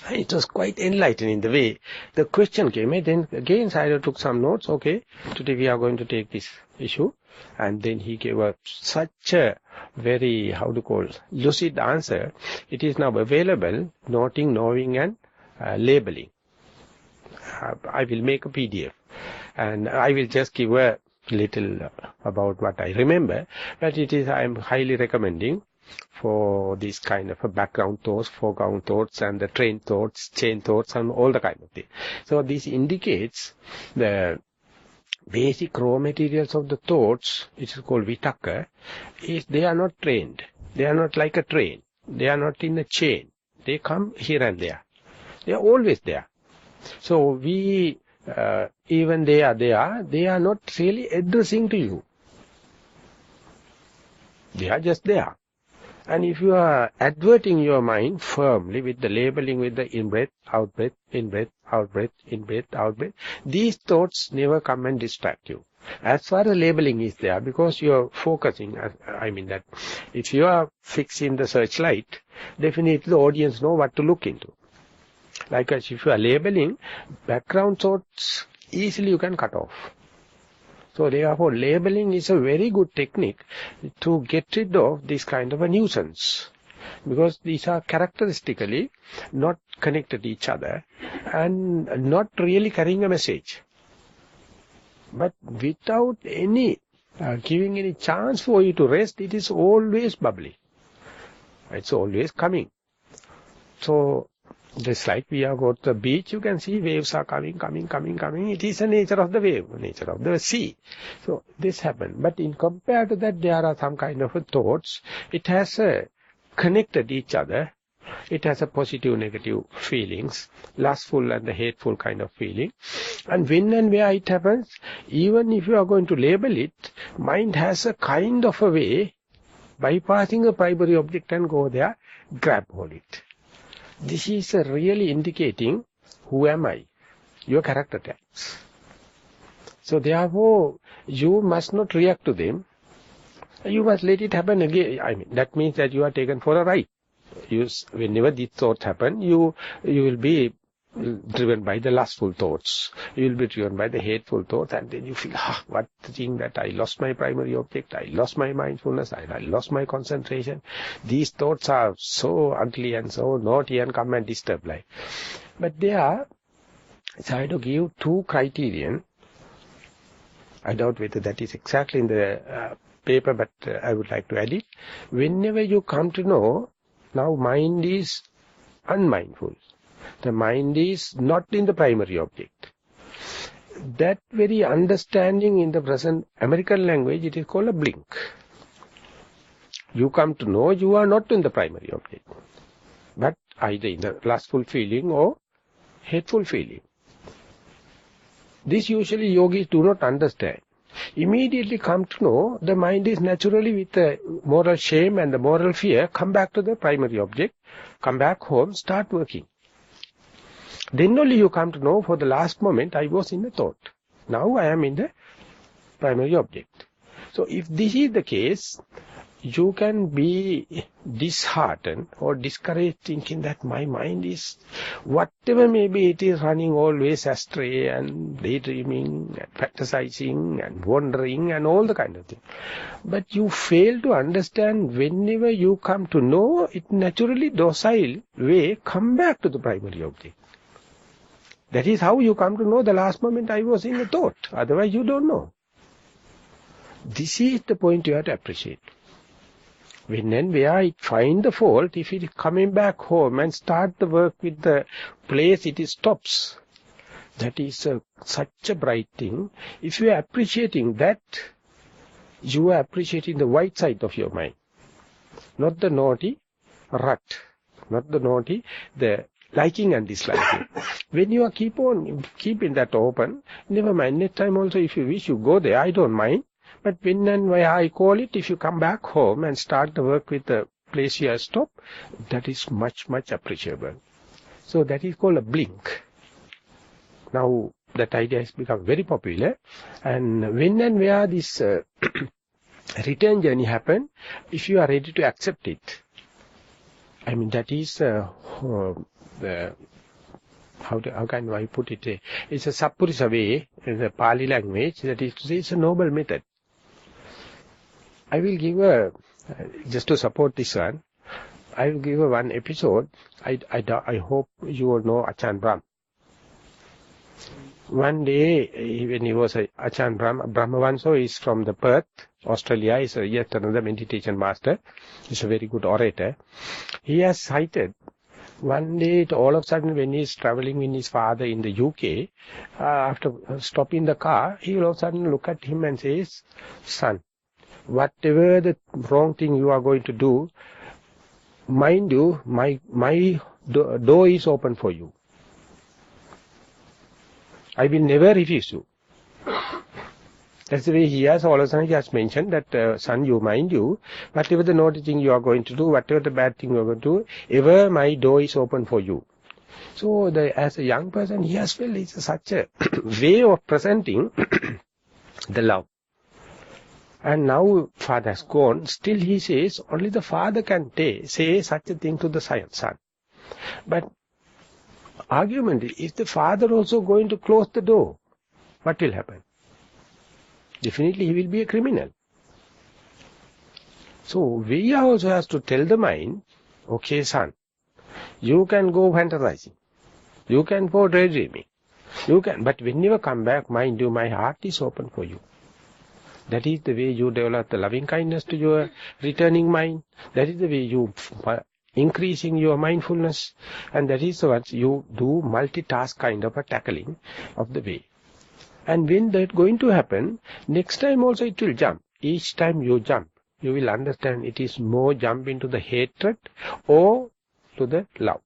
It was quite enlightening the way the question came. And then again Sayadaw took some notes. Okay, today we are going to take this issue. And then he gave such a very, lucid answer. It is now available, noting, knowing and labeling. I will make a PDF. And I will just give a little about what I remember. But I am highly recommending for this kind of a background thoughts, foreground thoughts and the train thoughts, chain thoughts and all the kind of thing. So this indicates the basic raw materials of the thoughts, which is called vitaka, they are not trained. They are not like a train. They are not in a chain. They come here and there. They are always there. So we, even they are not really addressing to you. They are just there. And if you are adverting your mind firmly with the labeling with the in-breath, out-breath, in-breath, out-breath, in-breath, out-breath, these thoughts never come and distract you. As far as labeling is there, because you are focusing, I mean that if you are fixing the searchlight, definitely the audience know what to look into. Likewise, if you are labeling, background thoughts easily you can cut off. So therefore, labeling is a very good technique to get rid of this kind of a nuisance. Because these are characteristically not connected to each other and not really carrying a message. But without any giving any chance for you to rest, it is always bubbling. It's always coming. So, just like we are going to the beach, you can see waves are coming. It is the nature of the wave, nature of the sea. So this happened. But in compared to that, there are some kind of thoughts. It has connected each other. It has a positive, negative feelings, lustful and the hateful kind of feeling. And when and where it happens, even if you are going to label it, mind has a kind of a way, bypassing the primary object and go there, grab hold it. This is really indicating, who am I? Your character types. So therefore, you must not react to them. You must let it happen again. I mean, that means that you are taken for a ride. Whenever these thoughts happen, you will be driven by the lustful thoughts. You will be driven by the hateful thoughts, and then you feel, what the thing that I lost my primary object, I lost my mindfulness, I lost my concentration. These thoughts are so ugly and so naughty and come and disturb life. But there, so I had to give two criterion. I doubt whether that is exactly in the paper, but I would like to add it. Whenever you come to know, now mind is unmindful. The mind is not in the primary object. That very understanding in the present American language, it is called a blink. You come to know you are not in the primary object, but either in the lustful feeling or hateful feeling. This usually yogis do not understand. Immediately come to know the mind is naturally with the moral shame and the moral fear, come back to the primary object, come back home, start working. Then only you come to know, for the last moment I was in the thought. Now I am in the primary object. So if this is the case, you can be disheartened or discouraged thinking that my mind is, whatever maybe it is running always astray and daydreaming and fantasizing and wandering and all the kind of thing. But you fail to understand whenever you come to know it naturally docile way, come back to the primary object. That is how you come to know the last moment I was in the thought. Otherwise you don't know. This is the point you have to appreciate. When and where it find the fault, if it is coming back home and start the work with the place it stops, that is such a bright thing. If you are appreciating that, you are appreciating the white side of your mind. Not the naughty rut. Not the naughty, the liking and disliking. When you are keeping that open, never mind. Next time also if you wish, you go there. I don't mind. But when and where I call it, if you come back home and start the work with the place you have stopped, that is much, much appreciable. So that is called a blink. Now that idea has become very popular. And when and where this return journey happen, if you are ready to accept it, I mean that is how can I put it? It's a Sappurisa way in the Pali language. That is to say, it's a noble method. I will give just to support this one, I will give one episode. I hope you all know Achan Brahm. One day, when he was Achan Brahm, Brahmavanso is from the Perth, Australia, is yet another meditation master. He's a very good orator. He has cited, one day, all of a sudden, when he is traveling with his father in the UK, after stopping the car, he will all of a sudden look at him and says, "Son, whatever the wrong thing you are going to do, mind you, my door is open for you. I will never refuse you." That's the way he has all of a sudden he has mentioned that, son, you mind you, whatever the naughty thing you are going to do, whatever the bad thing you are going to do, ever my door is open for you. So as a young person, he has felt it's such a way of presenting the love. And now father has gone, still he says, only the father can say such a thing to the son. But argument is the father also going to close the door? What will happen? Definitely he will be a criminal. So we also have to tell the mind, okay son, you can go fantasizing, you can go daydreaming, you can, but when you come back, mind you, my heart is open for you. That is the way you develop the loving kindness to your returning mind. That is the way you increasing your mindfulness. And that is what you do multitask kind of a tackling of the way. And when that going to happen, next time also it will jump. Each time you jump, you will understand it is more jump into the hatred or to the love.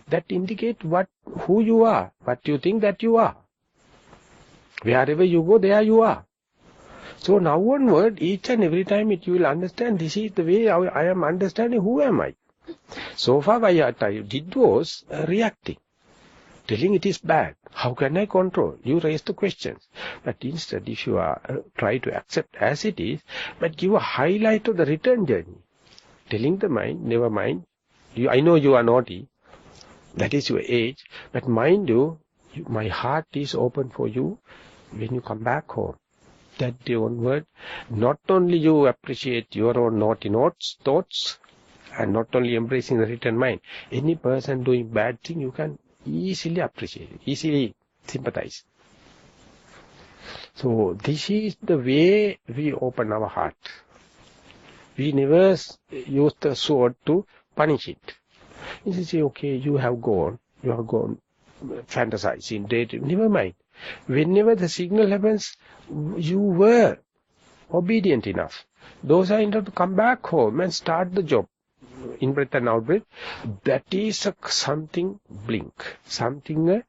That indicate who you are, what you think that you are. Wherever you go, there you are. So now onward, each and every time you will understand, this is the way I am understanding who am I. So far what I did was reacting, telling it is bad. How can I control? You raise the questions. But instead, if you are try to accept as it is, but give a highlight of the return journey, telling the mind, never mind, I know you are naughty, that is your age, but mind you, my heart is open for you when you come back home. That day onward, not only you appreciate your own naughty thoughts, and not only embracing the return mind, any person doing bad thing, you can easily appreciate it, easily sympathize. So this is the way we open our heart. We never use the sword to punish it. You say, okay, you have gone fantasizing, daydream, never mind. Whenever the signal happens, you were obedient enough. Those are enough to come back home and start the job. In breath and out breath, that is something blink. Something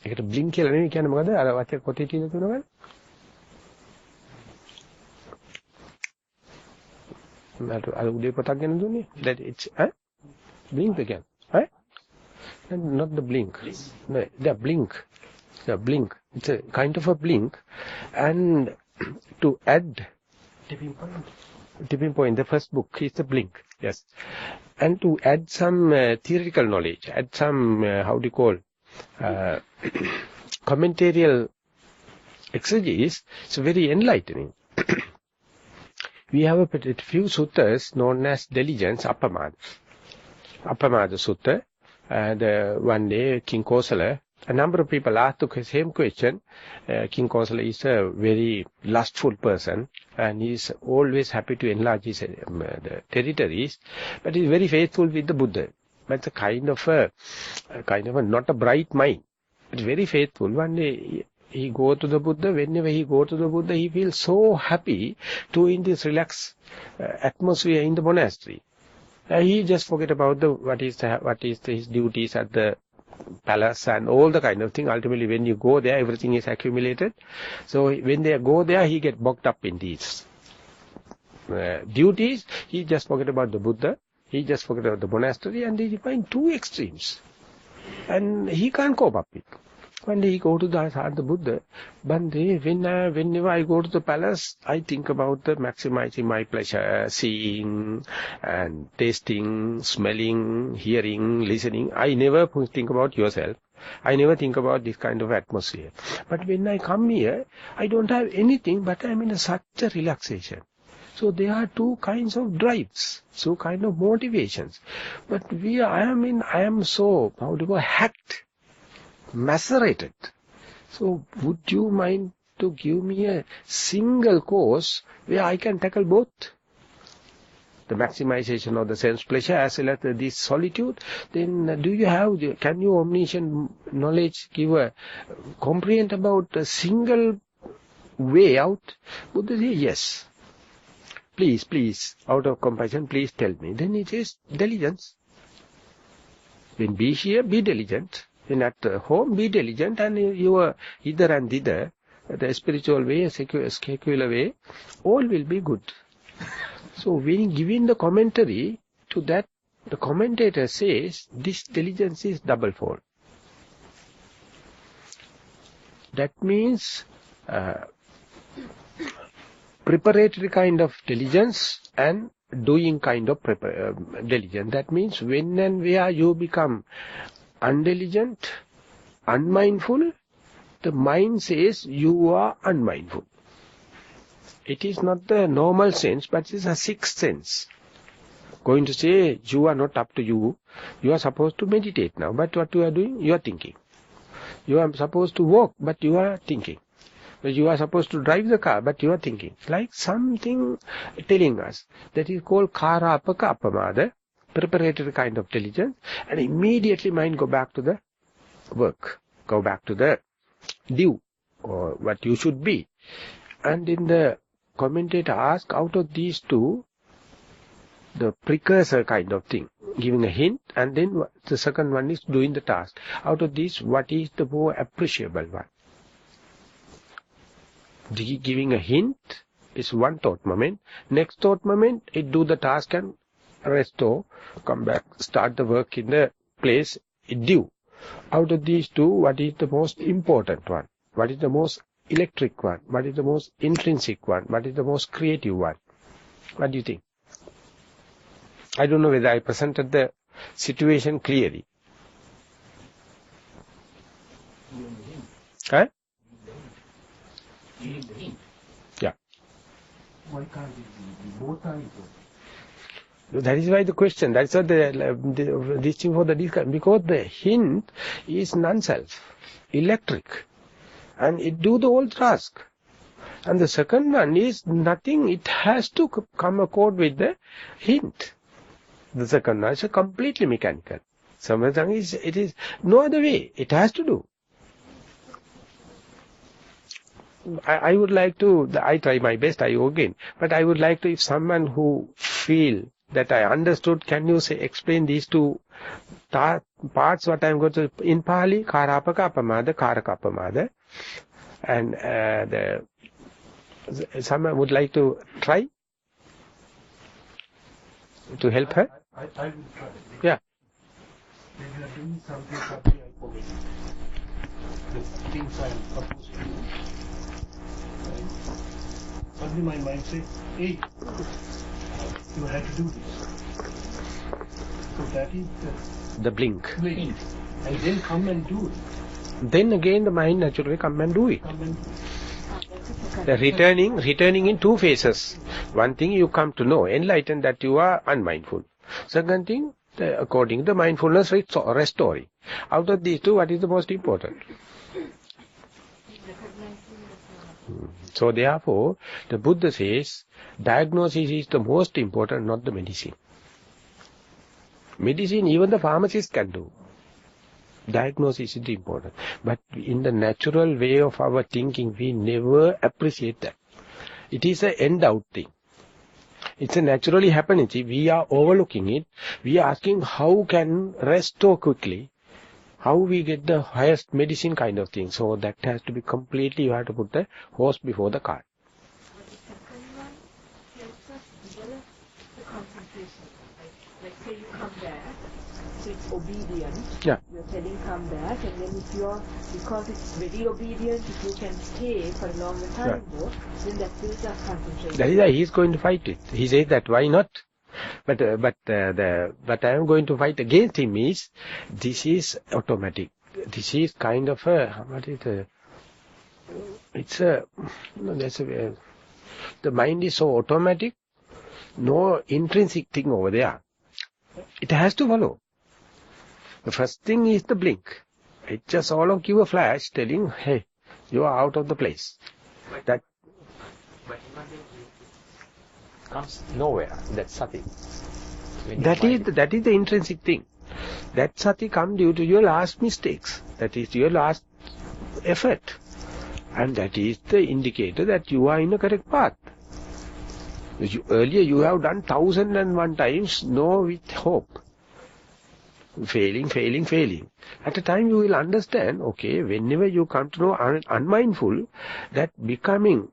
ඒකට blink කියලා නෙවෙයි කියන්නේ මොකද? අර වචන පොතේ තියෙන තුනම මට අර උදේ පොතක් ගැන දුන්නේ. That it's blink again. Not the blink. No, the blink. a blink. It's a kind of a blink. And to add Tipping point. tipping point, the first book is the blink. Yes. And to add some theoretical knowledge, add some, commentarial exegesis, it's very enlightening. We have a few suttas known as diligence, Appamada. Appamada Sutta. One day, King Kosala, a number of people asked the same question. King Kosala is a very lustful person, and he is always happy to enlarge his the territories, but he is very faithful with the Buddha. But it's a kind of a not a bright mind, but very faithful. One day he go to the Buddha. Whenever he go to the Buddha, he feels so happy to in this relaxed atmosphere in the monastery. He just forget about what is his duties at the palace and all the kind of thing. Ultimately, when you go there, everything is accumulated. So when they go there, he get bogged up in these duties. He just forget about the Buddha. He just forget about the monastery, and he find two extremes, and he can't cope up with. One day he go to the Buddha. One day, whenever I go to the palace, I think about the maximizing my pleasure, seeing and tasting, smelling, hearing, listening. I never think about yourself. I never think about this kind of atmosphere. But when I come here, I don't have anything, but I'm in such a relaxation. So there are two kinds of drives, two kind of motivations. But I am so, hacked, macerated. So would you mind to give me a single course where I can tackle both? The maximization of the sense pleasure as well as this solitude. Then can you omniscient knowledge comprehend about a single way out? Buddha says, yes. Please, out of compassion, please tell me. Then it is diligence. When be here, be diligent. When at home, be diligent, and your hither and thither, the spiritual way, secular way, all will be good. So when giving the commentary to that, the commentator says, this diligence is double-fold. That means preparatory kind of diligence and doing kind of diligence. That means when and where you become undiligent, unmindful, the mind says you are unmindful. It is not the normal sense, but it is a sixth sense. Going to say, you are not up to you. You are supposed to meditate now, but what you are doing? You are thinking. You are supposed to walk, but you are thinking. You are supposed to drive the car, but you are thinking. Like something telling us. That is called karapaka appamada, preparatory kind of diligence, and immediately mind go back to the work, go back to the due, or what you should be. And in the commentator asks, out of these two, the precursor kind of thing, giving a hint, and then the second one is doing the task. Out of these, what is the more appreciable one? Giving a hint is one thought moment. Next thought moment, it do the task and restore, come back, start the work in the place it due. Out of these two, what is the most important one? What is the most electric one? What is the most intrinsic one? What is the most creative one? What do you think? I don't know whether I presented the situation clearly. Huh? Yeah. Why can't it be both are equal? That is why the question, that's what this thing for the discussion, because the hint is non-self, electric, and it do the whole task. And the second one is nothing, it has to come accord with the hint. The second one is completely mechanical. Sometimes it is no other way, it has to do. I would like to, I try my best, but I would like to, if someone who feel that I understood, can you explain these two parts, what I am going to, in Pali, karapaka appamada, karaka appamada, and someone would like to try to help her? I will try. Yeah. When you are doing something, I forget. the things I am supposed to do. Right? Suddenly my mind says, hey, you have to do this. So that is The blink. blink. And then come and do it. Then again the mind naturally come and do it. Come and do it. The returning in two phases. One thing you come to know, enlightened, that you are unmindful. Second thing, according to the mindfulness restoring. Out of these two, what is the most important? So therefore, the Buddha says, diagnosis is the most important, not the medicine. Medicine, even the pharmacist can do. Diagnosis is important. But in the natural way of our thinking, we never appreciate that. It is an endowed thing. It's a naturally happening thing. We are overlooking it. We are asking how can restore quickly. How we get the highest medicine kind of thing. So that has to be completely, you have to put the horse before the cart. But the second one helps us develop the concentration. Like say you come back, so it's obedient. Yeah. You're telling come back, and then if you're, because it's very obedient, if you can stay for a longer time though, then that builds up concentration. That is why he is going to fight it. He says that, why not? But I am going to fight against him is, this is automatic. This is kind of a, the mind is so automatic, no intrinsic thing over there. It has to follow. The first thing is the blink. It just all of give a flash telling, hey, you are out of the place. That comes nowhere, that sati. That is the intrinsic thing. That sati comes due to your last mistakes. That is your last effort. And that is the indicator that you are in a correct path. Earlier you have done 1001 times, no with hope. Failing. At a time you will understand, okay, whenever you come to know unmindful, that becoming,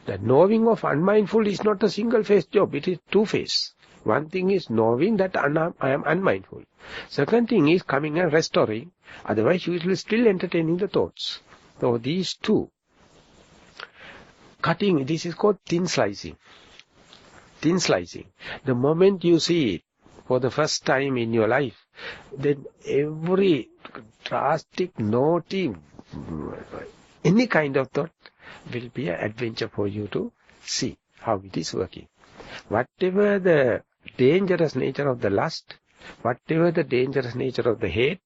that knowing of unmindful is not a single-phase job, it is two-phase. One thing is knowing that I am unmindful. Second thing is coming and restoring, otherwise you will still entertaining the thoughts. So these two, cutting, this is called thin slicing. Thin slicing. The moment you see it for the first time in your life, then every drastic, naughty, any kind of thought will be an adventure for you to see how it is working. Whatever the dangerous nature of the lust, whatever the dangerous nature of the hate,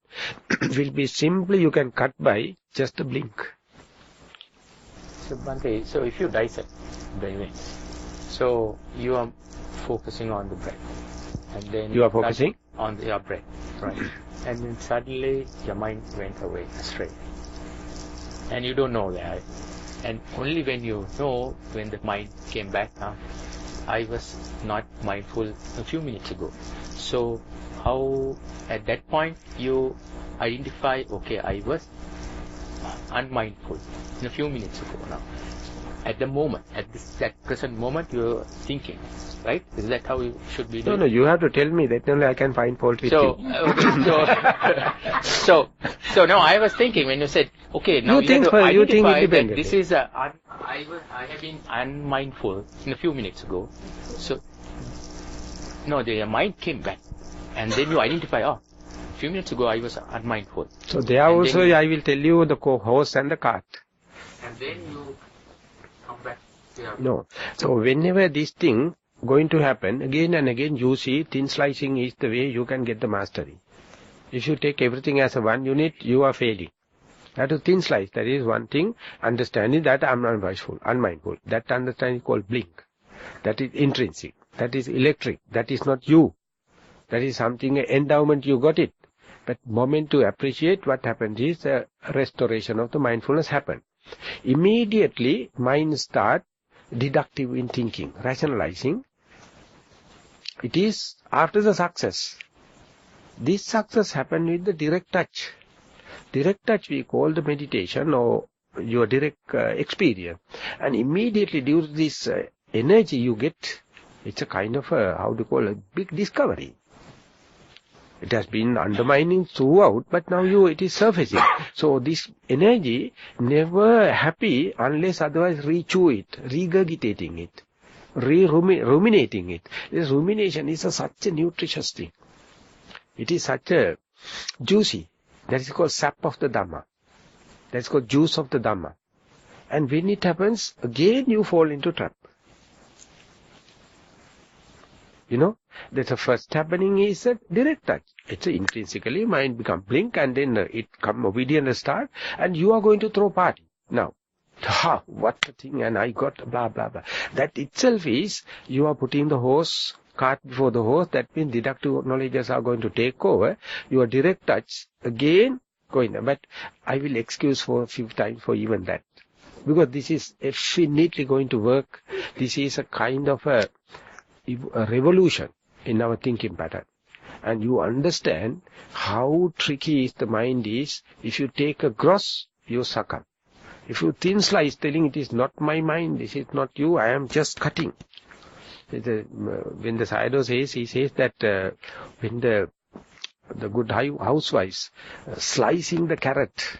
will be simply you can cut by just a blink. So Bhante, so if you dissect the image, so you are focusing on the breath, and then you are focusing on your breath, right? And then suddenly your mind went away astray, and you don't know that. And only when you know, when the mind came back, I was not mindful a few minutes ago. So how at that point you identify, okay, I was unmindful a few minutes ago now. At the moment, that present moment, you're thinking, right? Is that how you should be doing? No, you have to tell me, that only I can find fault with you. So no, I was thinking when you said, okay, now you think that this is I have been unmindful a few minutes ago. So, no, the mind came back, and then you identify, a few minutes ago I was unmindful. So there and also I will tell you the horse and the cart. And then you come back. No. So whenever this thing going to happen, again and again you see thin slicing is the way you can get the mastery. If you take everything as a one unit, you are failing. That is thin slice. That is one thing. Understanding that I am unmindful. That understanding is called blink. That is intrinsic. That is electric. That is not you. That is something, endowment, you got it. But moment to appreciate what happened is a restoration of the mindfulness happened. Immediately mind start deductive in thinking, rationalizing. It is after the success. This success happened with the direct touch. Direct touch we call the meditation or your direct experience. And immediately due to this energy you get, it's a kind of a, how to call a big discovery. It has been undermining throughout, but now it is surfacing. So this energy never happy unless otherwise re-chew it, regurgitating it, ruminating it. This rumination is such a nutritious thing. It is such a juicy. That is called sap of the Dhamma. That is called juice of the Dhamma. And when it happens, again you fall into trap. You know, that the first happening is a direct touch. It's intrinsically mind become blink and then it come obedient and start and you are going to throw party. Now, what a thing, and I got blah blah blah. That itself is, you are putting the horse, cart before the horse. That means deductive knowledges are going to take over. Your direct touch again going. But I will excuse for a few times for even that. Because this is infinitely going to work. This is a kind of a revolution in our thinking pattern. And you understand how tricky the mind is. If you take a gross, you succumb. If you thin slice, telling it is not my mind, this is not you, I am just cutting. When the Sayadaw says, he says that when the good housewives slicing the carrot,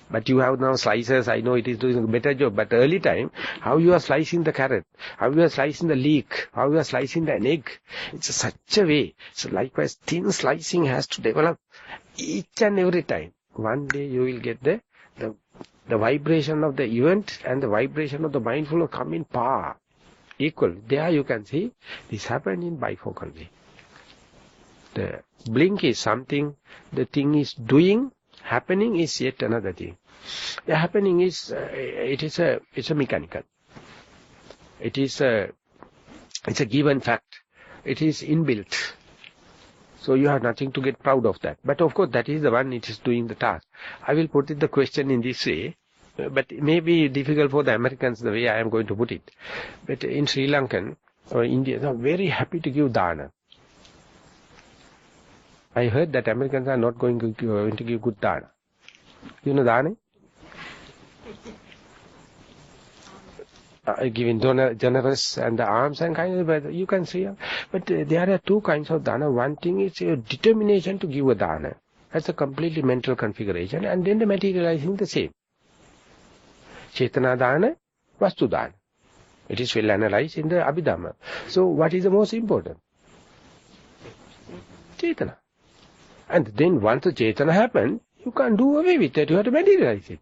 but you have now slicers, I know it is doing a better job, but early time, how you are slicing the carrot, how you are slicing the leek, how you are slicing an egg, it's such a way. So likewise, thin slicing has to develop each and every time. One day you will get the vibration of the event and the vibration of the mindful come in par, equal. There you can see, this happened in bifocal way. The blink is something, the thing is doing, happening is yet another thing. The happening is, it's a mechanical. It's a given fact. It is inbuilt. So you have nothing to get proud of that. But of course that is the one it is doing the task. I will put the question in this way, but it may be difficult for the Americans the way I am going to put it. But in Sri Lankan or India, they are very happy to give dana. I heard that Americans are not going to give good dana. You know dana? Giving generous and the alms and kind of, but you can see. But there are two kinds of dana. One thing is your determination to give a dana. That's a completely mental configuration, and then the materializing the same. Chetana dana, vastu dana. It is well analyzed in the Abhidhamma. So what is the most important? Chetana. And then once the Chetana happens, you can't do away with it. You have to materialize it.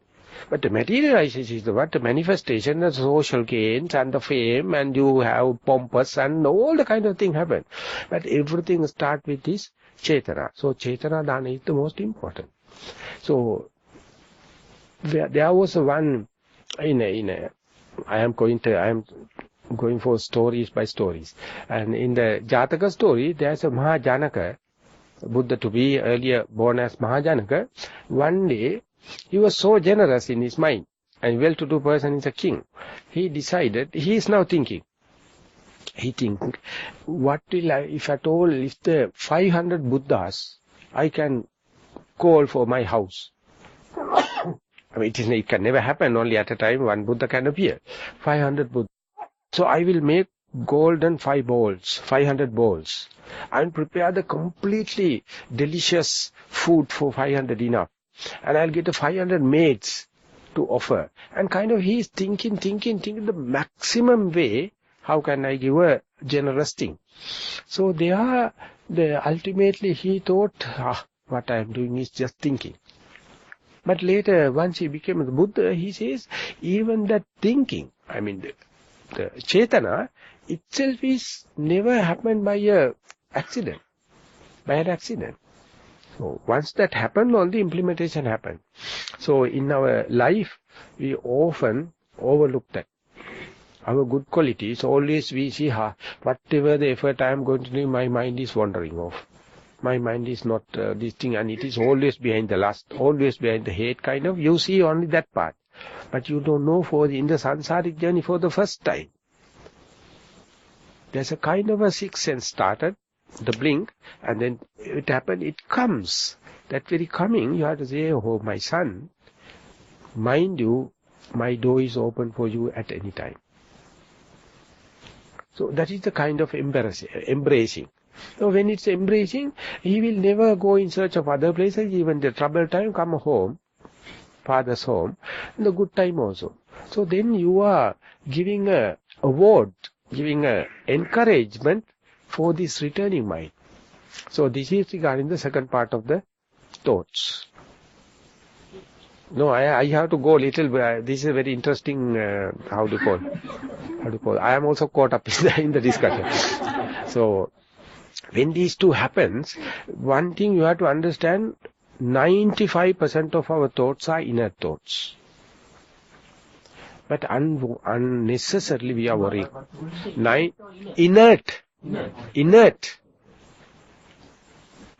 But the materialization is the manifestation, the social gains and the fame, and you have pompous and all the kind of thing happen. But everything starts with this Chetana. So Chetana Dana is the most important. So there was one I am going for stories by stories. And in the Jataka story, there's a Maha Janaka, Buddha to be earlier born as Maha Janaka. One day, he was so generous in his mind, and well-to-do person is a king. He decided, he is now thinking. He thinks, what will I, if at all, if the 500 Buddhas, I can call for my house. I mean, it can never happen, only at a time one Buddha can appear. 500 Buddhas. So I will make golden 500 bowls, and prepare the completely delicious food for 500 enough. And I'll get 500 maids to offer. And kind of he is thinking the maximum way, how can I give a generous thing. So ultimately he thought, what I am doing is just thinking. But later, once he became the Buddha, he says, even that thinking, I mean, the Chetana itself is never happened by an accident. So once that happened, all the implementation happened. So in our life, we often overlook that. Our good qualities, always we see, whatever the effort I am going to do, my mind is wandering off. My mind is not this thing, and it is always behind the lust, always behind the hate kind of. You see only that part. But you don't know in the samsaric journey for the first time. There's a kind of a sixth sense started, the blink, and then it happened, it comes. That very coming, you have to say, oh my son, mind you, my door is open for you at any time. So that is the kind of embracing. So when it's embracing, he will never go in search of other places, even the trouble time, come home, father's home, and the good time also. So then you are giving a award, giving a encouragement for this returning mind. So this is regarding the second part of the thoughts. No, I have to go a little bit. This is a very interesting, how to call. I am also caught up in the discussion. So, when these two happens, one thing you have to understand, 95% of our thoughts are inner thoughts. But unnecessarily we are worrying. Inert.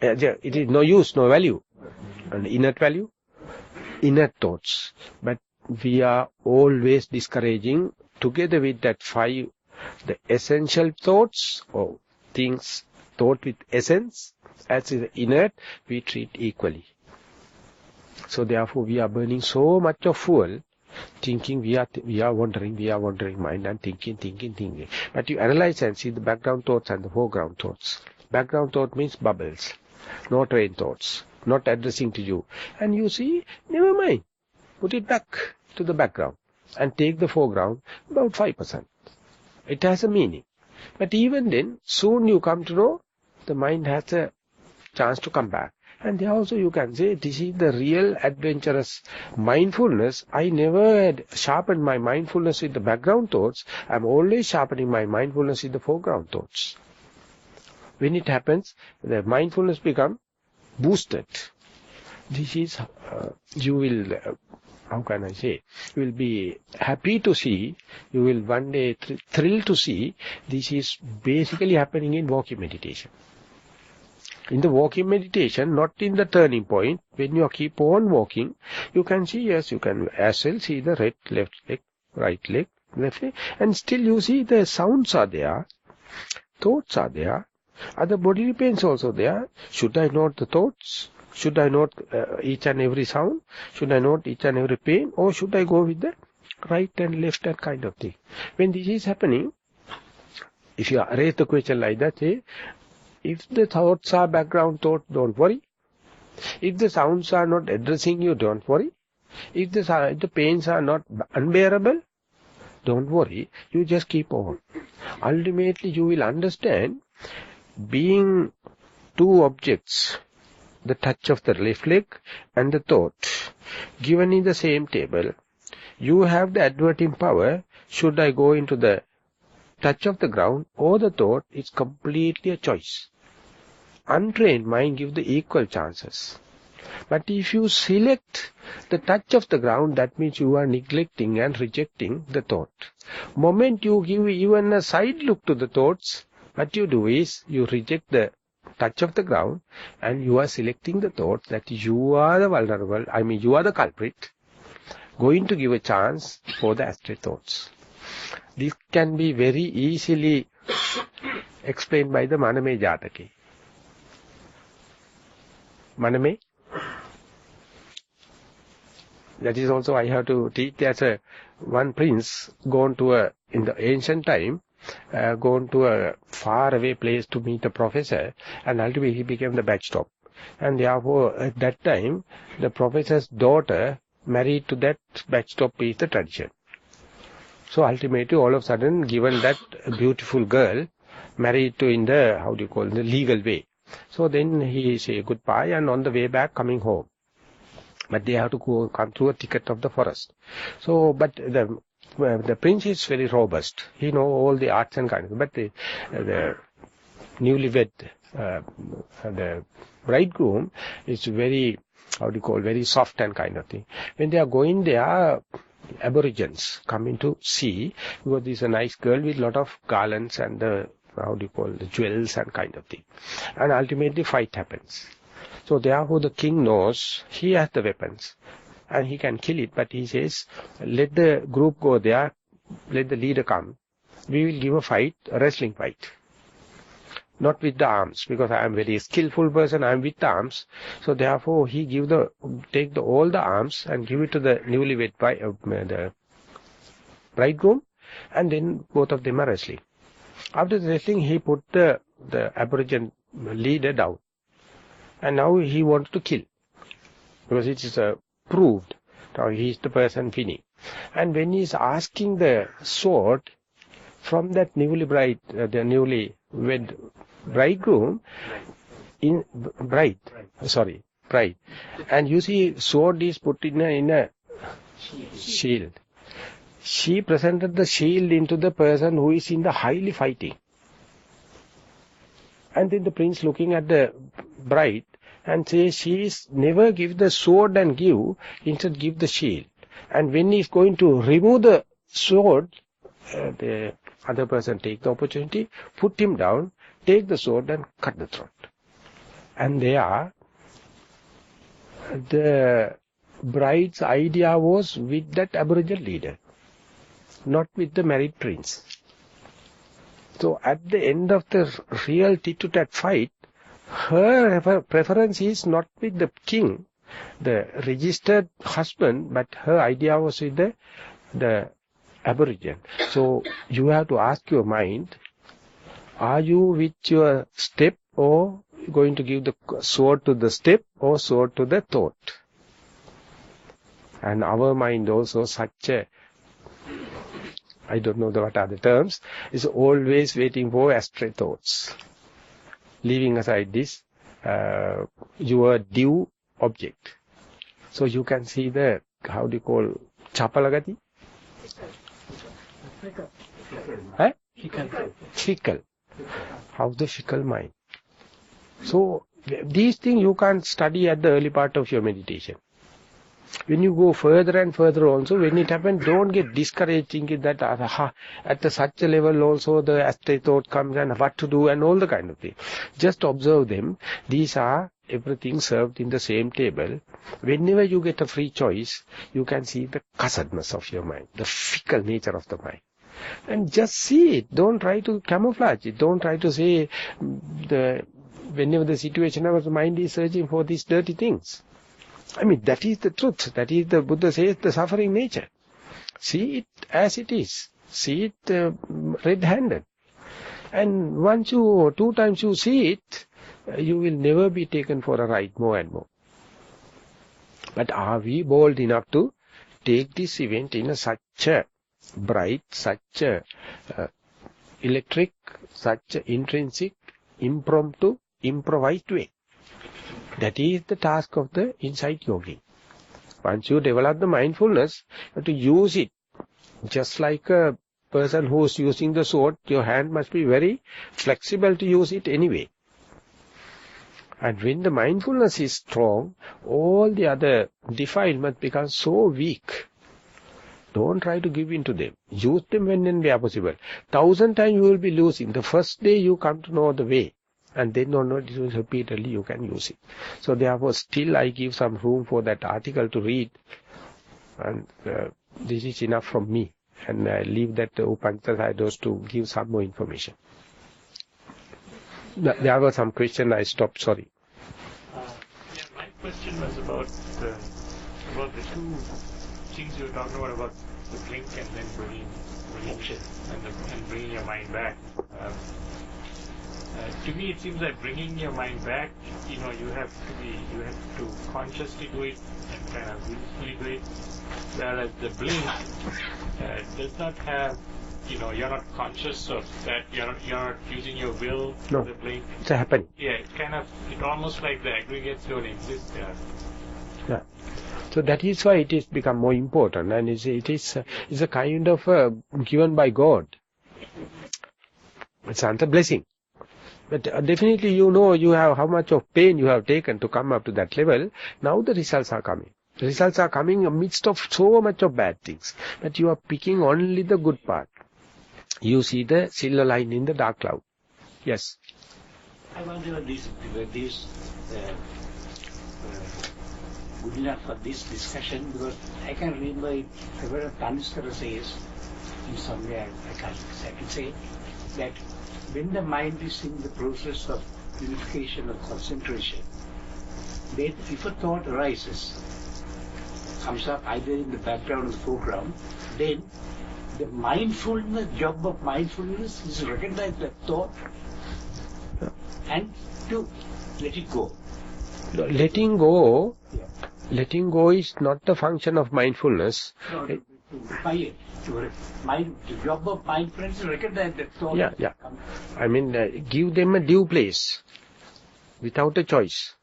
It is no use, no value. And inert value? Inner thoughts. But we are always discouraging, together with that 5, the essential thoughts or things thought with essence, as is inert, we treat equally. So therefore we are burning so much of fuel, thinking we are wandering mind and thinking. But you analyze and see the background thoughts and the foreground thoughts. Background thought means bubbles, no train thoughts, not addressing to you. And you see, never mind, put it back to the background and take the foreground, about 5%. It has a meaning. But even then, soon you come to know, the mind has a chance to come back. And there also you can say, this is the real adventurous mindfulness. I never had sharpened my mindfulness with the background thoughts. I'm always sharpening my mindfulness with the foreground thoughts. When it happens, the mindfulness becomes boosted. This is, you will, how can I say, you will be happy to see, you will one day thrilled to see, this is basically happening in walking meditation. In the walking meditation, not in the turning point, when you keep on walking, you can see, yes, you can as well see the left leg, right leg, left leg, and still you see the sounds are there, thoughts are there, other bodily pains also there. Should I note the thoughts? Should I note each and every sound? Should I note each and every pain? Or should I go with the right and left and kind of thing? When this is happening, if you raise the question like that, say, if the thoughts are background thoughts, don't worry. If the sounds are not addressing you, don't worry. If the pains are not unbearable, don't worry. You just keep on. Ultimately, you will understand, being two objects, the touch of the left leg and the thought, given in the same table, you have the adverting power. Should I go into the touch of the ground or the thought? It's completely a choice. Untrained mind gives the equal chances. But if you select the touch of the ground, that means you are neglecting and rejecting the thought. Moment you give even a side look to the thoughts, what you do is you reject the touch of the ground and you are selecting the thought that you are the vulnerable, you are the culprit, going to give a chance for the astray thoughts. This can be very easily explained by the Maname Jatake. Maname? That is also I have to teach. There's one prince gone to in the ancient time, gone to a far away place to meet a professor, and ultimately he became the batchtop. And therefore at that time the professor's daughter married to that batchtop is the tradition. So ultimately all of a sudden, given that beautiful girl married to in the, the legal way. So then he say goodbye and on the way back coming home. But they have to come through a thicket of the forest. So, but the prince is very robust. He know all the arts and kinds. But the newlywed, the bridegroom is very, very soft and kind of thing. When they are going there, aborigines coming to see, because this is a nice girl with lot of garlands and the jewels and kind of thing. And ultimately fight happens. So therefore the king knows he has the weapons and he can kill it, but he says, let the group go there, let the leader come. We will give a fight, a wrestling fight. Not with the arms, because I am very skillful person, I am with the arms. So therefore he take all the arms and give it to the newlywed the bridegroom, and then both of them are wrestling. After the wrestling, he put the the Aboriginal leader down. And now he wants to kill. Because it is proved. Now he is the person winning. And when he is asking the sword from that bride, bridegroom, bride. And you see, sword is put in a shield. She presented the shield into the person who is in the highly fighting. And then the prince looking at the bride and says, she is never give the sword and give, instead give the shield. And when he is going to remove the sword, the other person take the opportunity, put him down, take the sword and cut the throat. And there, the bride's idea was with that Aboriginal leader, not with the married prince. So at the end of the real tit-to-tat fight, her preference is not with the king, the registered husband, but her idea was with the Aboriginal. So you have to ask your mind, are you with your step or going to give the sword to the step or sword to the thought? And our mind also such a, I don't know what are the terms, is always waiting for astray thoughts. Leaving aside this, your due object. So you can see the, how do you call, chapalagati? Fickle. How the fickle mind. So these things you can't study at the early part of your meditation. When you go further and further also, when it happens, don't get discouraged thinking that at such a level also the astray thought comes and what to do and all the kind of thing. Just observe them. These are everything served in the same table. Whenever you get a free choice, you can see the cussedness of your mind, the fickle nature of the mind. And just see it. Don't try to camouflage it. Don't try to say, whenever the situation of the mind is searching for these dirty things. I mean, that is the truth. That is the Buddha says, the suffering nature. See it as it is. See it red-handed. And once you, 2 times you see it, you will never be taken for a ride more and more. But are we bold enough to take this event in such a bright, such a electric, such a intrinsic, impromptu, improvised way? That is the task of the insight yogi. Once you develop the mindfulness, you have to use it. Just like a person who is using the sword, your hand must be very flexible to use it anyway. And when the mindfulness is strong, all the other defilements become so weak. Don't try to give in to them. Use them when they are possible. 1,000 times you will be losing. The first day you come to know the way. And then repeatedly you can use it. So therefore still I give some room for that article to read. And this is enough from me. And I leave that to Upanishad to give some more information. There were some questions, I stopped, sorry. My question was about the 2 things you were talking about the blink and then bringing and bringing your mind back. To me, it seems like bringing your mind back, you have to consciously do it and kind of willfully do it. Whereas the blink does not have, you're not conscious of that. You're not using your will for the blink. It's happening. Yeah, it almost like the aggregates don't exist there. Yeah. So that is why it is become more important, and it is a kind of given by God. It's a blessing. But definitely you have how much of pain you have taken to come up to that level. Now the results are coming. The results are coming amidst of so much of bad things. But you are picking only the good part. You see the silver line in the dark cloud. Yes. I wonder this good enough for this discussion, because I can remember where Nissarana says, in some way I can say, that when the mind is in the process of unification or concentration, then if a thought arises, comes up either in the background or the foreground, then the job of mindfulness is to recognize that thought and to let it go. Letting go is not the function of mindfulness. No, by your mind, the job of mindfulness is to recognize that thought. Yeah. I mean, give them a due place without a choice.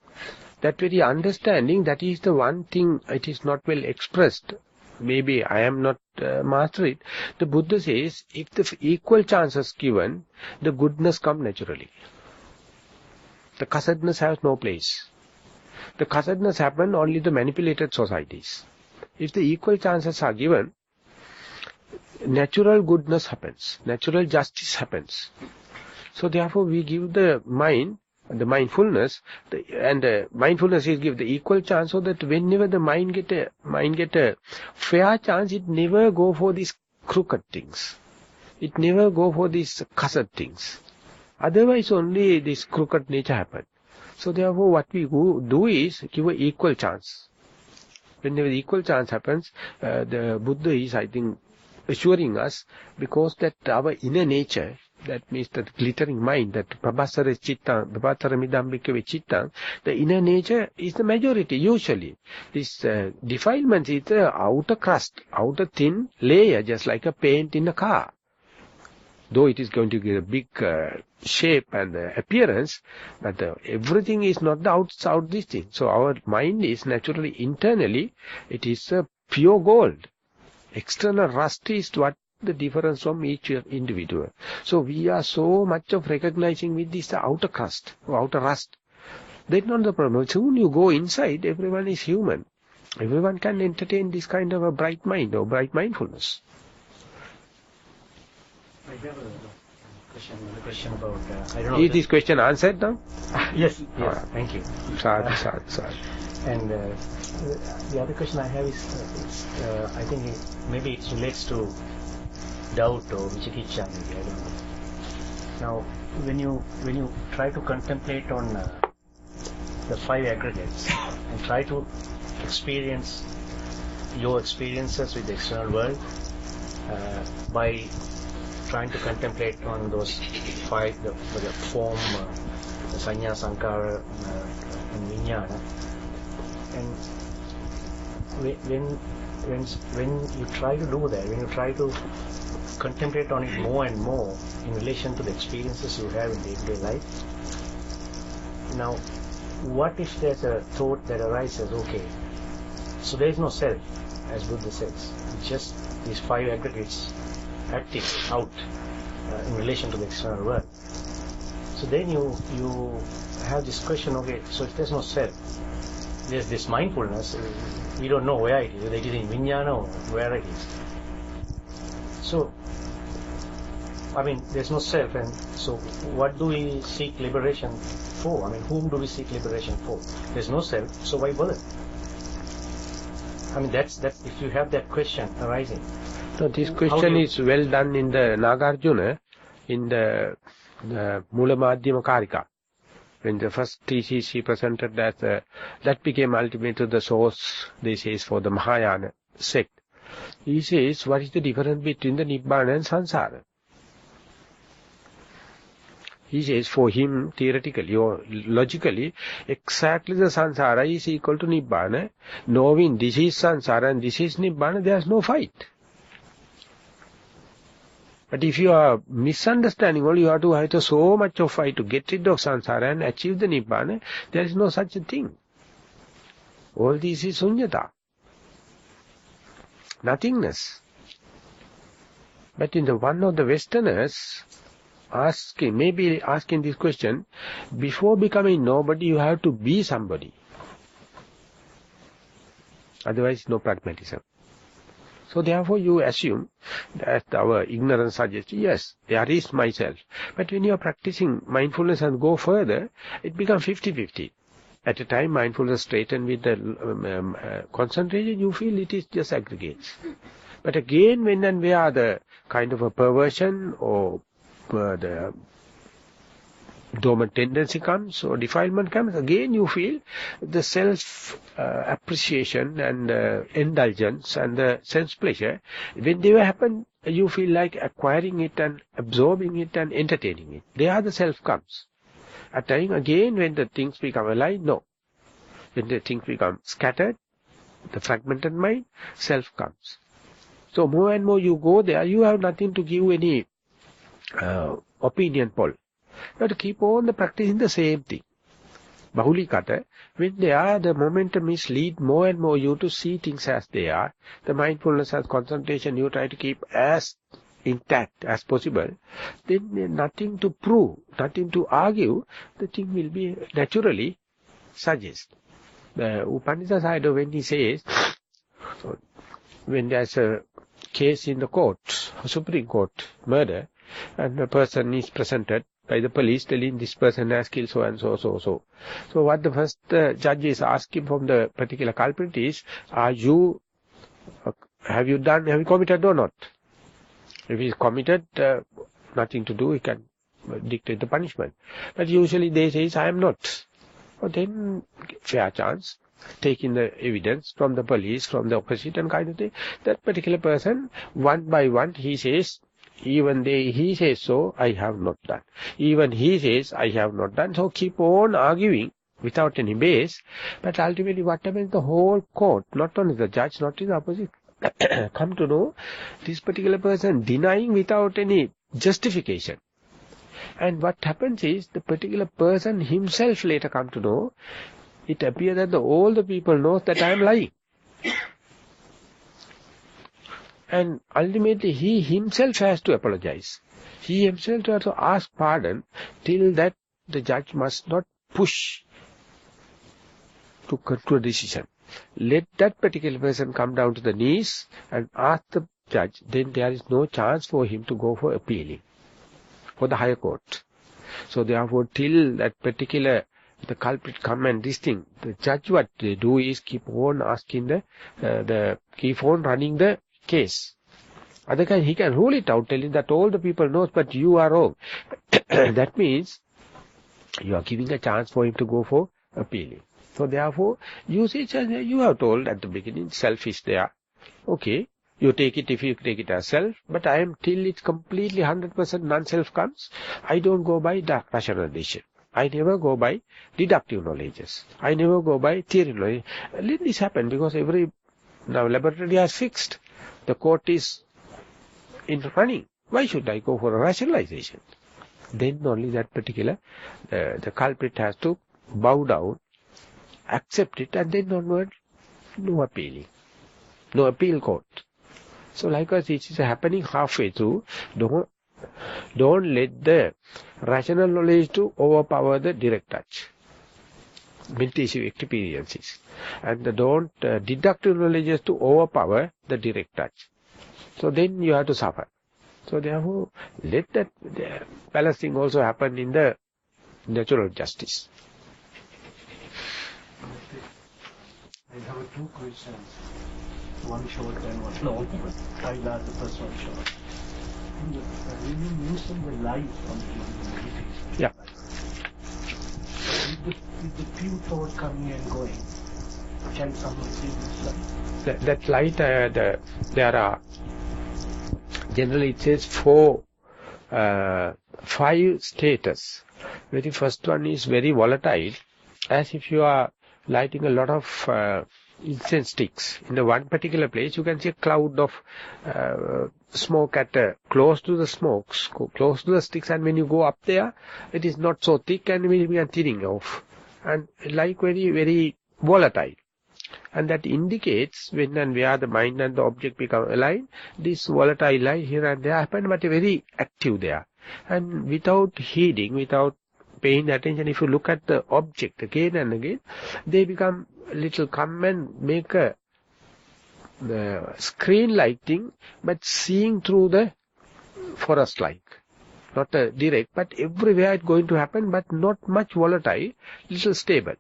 That very understanding, that is the one thing, it is not well expressed. Maybe I am not master it. The Buddha says, if the equal chances given, the goodness come naturally. The cussedness has no place. The cussedness happen only the manipulated societies. If the equal chances are given, natural goodness happens. Natural justice happens. So therefore we give the mind, the mindfulness, mindfulness is give the equal chance, so that whenever the mind get a fair chance, it never go for these crooked things. It never go for these cussed things. Otherwise only this crooked nature happen. So therefore what we do is give an equal chance. Whenever the equal chance happens, the Buddha is, I think, assuring us, because that our inner nature, that means that glittering mind, that prabhasara cittang, prabhasaramidam bhikkhave cittang, the inner nature is the majority usually. This defilement is the outer crust, outer thin layer, just like a paint in a car. Though it is going to give a big shape and appearance, but everything is not the outside this thing. So our mind is naturally, internally, it is pure gold. External rust is what the difference from each individual. So we are so much of recognizing with this outer crust, or outer rust. That's not the problem. Soon you go inside, everyone is human. Everyone can entertain this kind of a bright mind or bright mindfulness. I have a question about, I don't know. Is this question answered now? Yes, thank you. Sorry. And the other question I have is, I think maybe it relates to doubt or vichikicha, maybe, I don't know. Now, when you try to contemplate on the five aggregates and try to experience your experiences with the external world by trying to contemplate on those five, the form, the sanya, sankara, and vijnana, and when you try to do that, when you try to contemplate on it more and more in relation to the experiences you have in day-to-day life, now what if there's a thought that arises, okay, so there is no self, as Buddha says, it's just these five aggregates acting out in relation to the external world. So then you have this question, okay, so if there's no self, there's this mindfulness, we don't know where it is, whether it is in vijnana or where it is. So, I mean, there's no self, and so what do we seek liberation for? I mean, whom do we seek liberation for? There's no self, so why bother? I mean, that's if you have that question arising. So this question is well done in the Nagarjuna, in the Mula Madhyama Karika. When the first thesis he presented that became ultimately the source, they say, for the Mahayana sect. He says, what is the difference between the Nibbana and Sansara? He says, for him, theoretically or logically, exactly the Sansara is equal to Nibbana. Knowing this is Sansara and this is Nibbana, there is no fight. But if you are misunderstanding, all you have to have so much of fight to get rid of Sansara and achieve the Nibbana, there is no such a thing. All this is sunyata. Nothingness. But in the one of the Westerners, maybe asking this question, before becoming nobody, you have to be somebody. Otherwise, no pragmatism. So therefore you assume that our ignorance suggests, yes, there is myself. But when you are practicing mindfulness and go further, it becomes 50-50. At a time, mindfulness straightened with the concentration, you feel it is just aggregates. But again, when and where the kind of a perversion or the dormant tendency comes or defilement comes, again you feel the self-appreciation and indulgence and the sense pleasure. When they happen, you feel like acquiring it and absorbing it and entertaining it. There the self comes. At time again, when the things become alive, no. When the things become scattered, the fragmented mind, self comes. So more and more you go there, you have nothing to give any opinion poll. You have to keep on practicing the same thing. Bahulikata, when they are, the momentum is lead more and more you to see things as they are. The mindfulness as concentration you try to keep as intact as possible. Then nothing to prove, nothing to argue, the thing will be naturally suggest. The Upanishad side, when he says, so when there's a case in the court, Supreme Court, murder, and the person is presented by the police telling this person has killed so and so, so, so. So what the first judge is asking from the particular culprit is, have you committed or not? If he is committed, nothing to do, he can dictate the punishment. But usually they say, I am not. But then, fair chance, taking the evidence from the police, from the opposite and kind of thing, that particular person, one by one, he says, even he says so, I have not done. Even he says, I have not done. So keep on arguing without any base. But ultimately what happens, the whole court, not only the judge, not in the opposite, come to know this particular person denying without any justification. And what happens is, the particular person himself later come to know, it appears that all the people know that I am lying. And ultimately he himself has to apologize. He himself has to ask pardon. Till that, the judge must not push to come to a decision. Let that particular person come down to the knees and ask the judge, then there is no chance for him to go for appealing for the higher court. So therefore, till that particular, the culprit come and this thing, the judge what they do is keep on asking keep on running the case. Otherwise he can rule it out, telling that all the people knows, but you are wrong. That means you are giving a chance for him to go for appealing. So therefore, you have told at the beginning, self is there. Okay, you take it if you take it as self, but I am till it's completely 100% non-self comes, I don't go by rationalization. I never go by deductive knowledges. I never go by theory knowledge. Let this happen because now laboratory has fixed. The court is in running. Why should I go for a rationalization? Then only that particular, the culprit has to bow down, accept it, and then onward, no appealing. No appeal court. So likewise, it is happening halfway through. Don't let the rational knowledge to overpower the direct touch. Meditation experiences. And don't deductive knowledge to overpower the direct touch. So then you have to suffer. So therefore, let that balancing also happen in the natural justice. I have two questions. One short and one long, but I'll ask the first one short. When you mention the light on the meditation, yeah. With the few thoughts coming and going, can someone see this light? That light, there are, generally it says 5 status. Very first one is very volatile, as if you are lighting a lot of incense sticks. In the one particular place, you can see a cloud of smoke close to the smokes, close to the sticks, and when you go up there, it is not so thick and will be thinning off. And like very, very volatile. And that indicates when and where the mind and the object become aligned, this volatile light here and there happen, but very active there. And without heeding, without paying attention, if you look at the object again and again, they become little come and make a screen lighting, but seeing through the forest like. Not a direct, but everywhere it's going to happen, but not much volatile, little stable.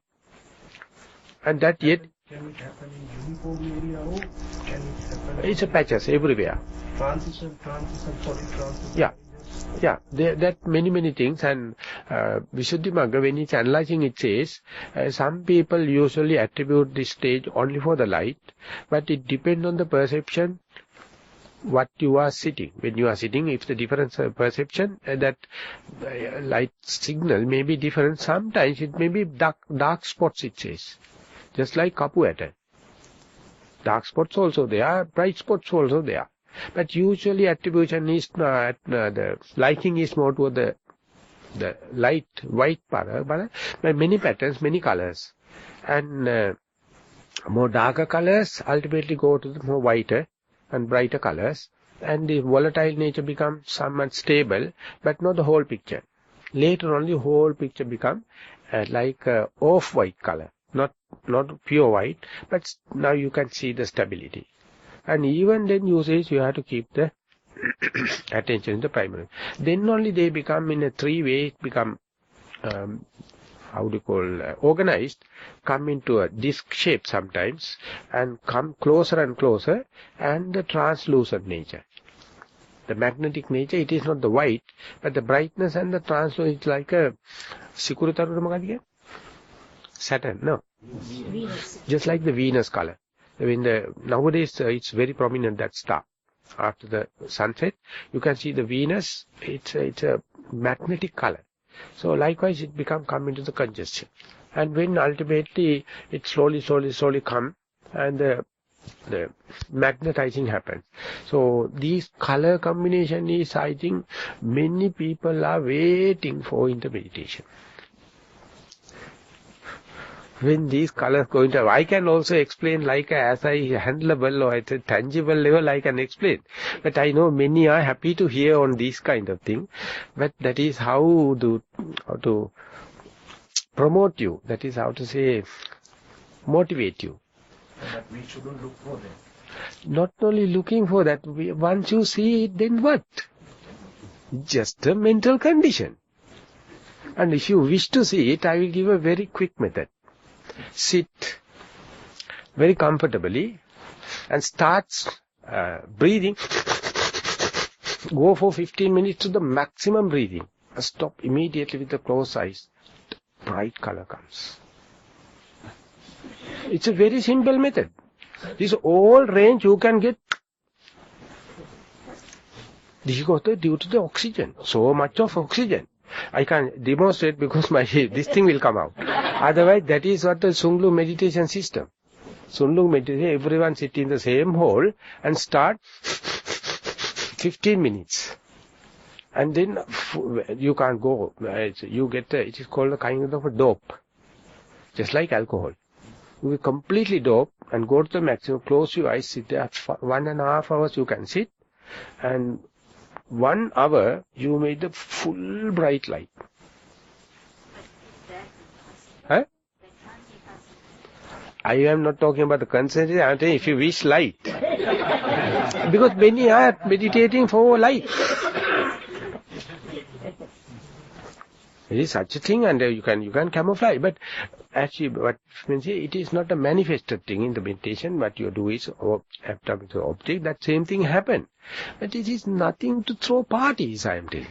And that yet... Can it happen in uniform area or can it happen... It's a patches everywhere. Transition, polytransition. Yeah. Yeah, that many things, and Visuddhimagga, when it's analyzing, it says, some people usually attribute this stage only for the light, but it depends on the perception what you are sitting. When you are sitting, if the difference perception, that light signal may be different. Sometimes it may be dark spots, it says. Just like kapu atta. Dark spots also there, bright spots also there. But usually attribution is, the liking is more toward the light, white color, but many patterns, many colors. And more darker colors ultimately go to the more whiter and brighter colors. And the volatile nature becomes somewhat stable, but not the whole picture. Later on the whole picture becomes like off-white color. Not pure white, but now you can see the stability. And even then you have to keep the attention in the primary. Then only they become in a three-way, become, organized, come into a disc shape sometimes, and come closer and closer, and the translucent nature. The magnetic nature, it is not the white, but the brightness and the translucent, it's like a Saturn, no. Venus. Just like the Venus color. Nowadays it's very prominent, that star. After the sunset, you can see the Venus, it's a magnetic color. So likewise it come into the congestion. And when ultimately it slowly come, and the magnetizing happens. So these color combination is, I think, many people are waiting for in the meditation. When these colors go into, I can also explain like as I handleable or at a tangible level I can explain. But I know many are happy to hear on this kind of thing. But that is how to promote you. That is how to say, motivate you. But we shouldn't look for them. Not only looking for that, once you see it, then what? Just a mental condition. And if you wish to see it, I will give a very quick method. Sit very comfortably and start breathing. Go for 15 minutes to the maximum breathing. Stop immediately with the closed eyes. Bright color comes. It's a very simple method. This whole range you can get. This is due to the oxygen. So much of oxygen. I can demonstrate because this thing will come out. Otherwise, that is what the Sunglung meditation system. Sunglung meditation, everyone sit in the same hole and start 15 minutes. And then you can't go. You get it is called a kind of a dope. Just like alcohol. You will completely dope and go to the maximum, close your eyes, sit there. 1.5 hours you can sit. And 1 hour you made the full bright light. Huh? I am not talking about the concentration, I am saying if you wish light. Because many are meditating for light. There is such a thing, and you can camouflage, but actually what means it is not a manifested thing in the meditation. What you do is after the object, that same thing happen. But it is nothing to throw parties, I am telling.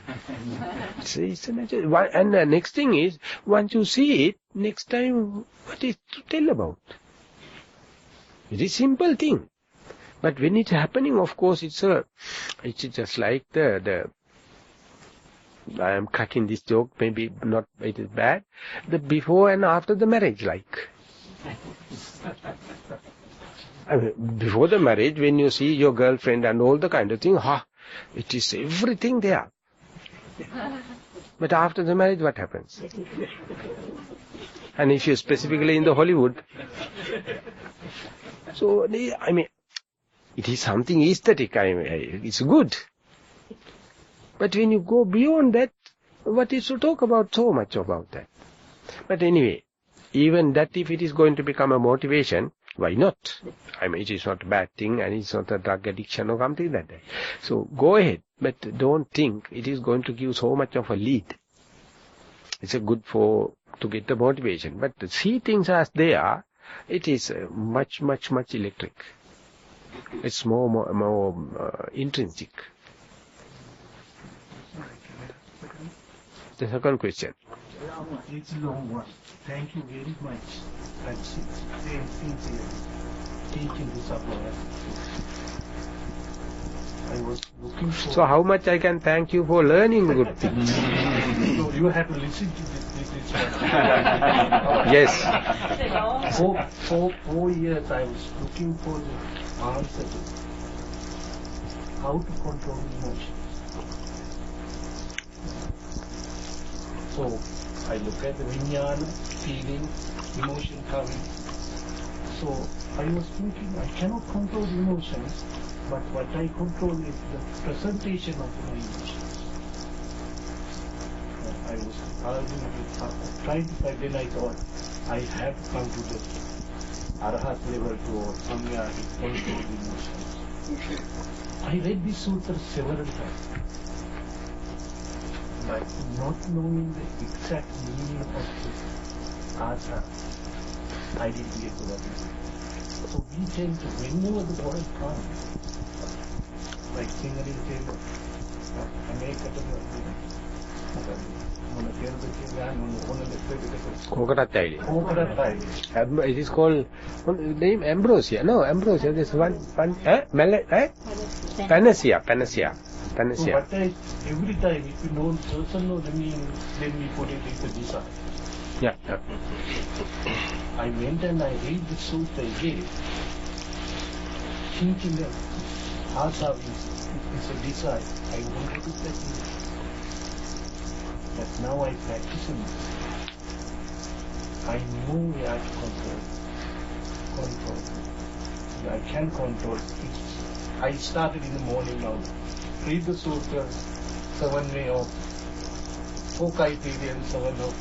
And the next thing is, once you see it, next time what is to tell about? It is simple thing. But when it's happening, of course, it's just like I am cracking this joke, maybe not, it is bad. The before and after the marriage, like. I mean, before the marriage, when you see your girlfriend and all the kind of thing, it is everything there. But after the marriage, what happens? And if you're specifically in the Hollywood, so, I mean, it is something aesthetic, it's good. But when you go beyond that, what is to talk about so much about that? But anyway, even that if it is going to become a motivation, why not? I mean, it is not a bad thing and it's not a drug addiction or something like that. So go ahead, but don't think it is going to give so much of a lead. It's a good to get the motivation. But to see things as they are, it is much electric. It's more intrinsic. The second question. It's a long one. Thank you very much. I'm sincere. Teaching this up. I was looking for... So how much I can thank you for learning good things? So you have to listen to this one. Yes. For 4 years I was looking for the answer to how to control emotions. So I look at the Vijnana, feeling, emotion coming. So I was thinking I cannot control emotions, but what I control is the presentation of my emotions. I was arguing with, trying to find, then I thought I have to come to the Arahat level to or somewhere to control emotions. I read this sutra several times, but not knowing the exact meaning of the asa, I didn't get what it is. So we tend to, whenever the word comes, like Sinhalese Thero, It is called name Ambrosia. No, Ambrosia. This one Panacea. So what every time if you know person know the meaning, then we put it into desire. Yeah. I went and I read the sutra again, thinking that asa is a desire. I wanted to practice it. But now I practice it. I know where to control. I can control it. I started in the morning now. Read the sutra, 7 way of 4 criteria and 7 ways.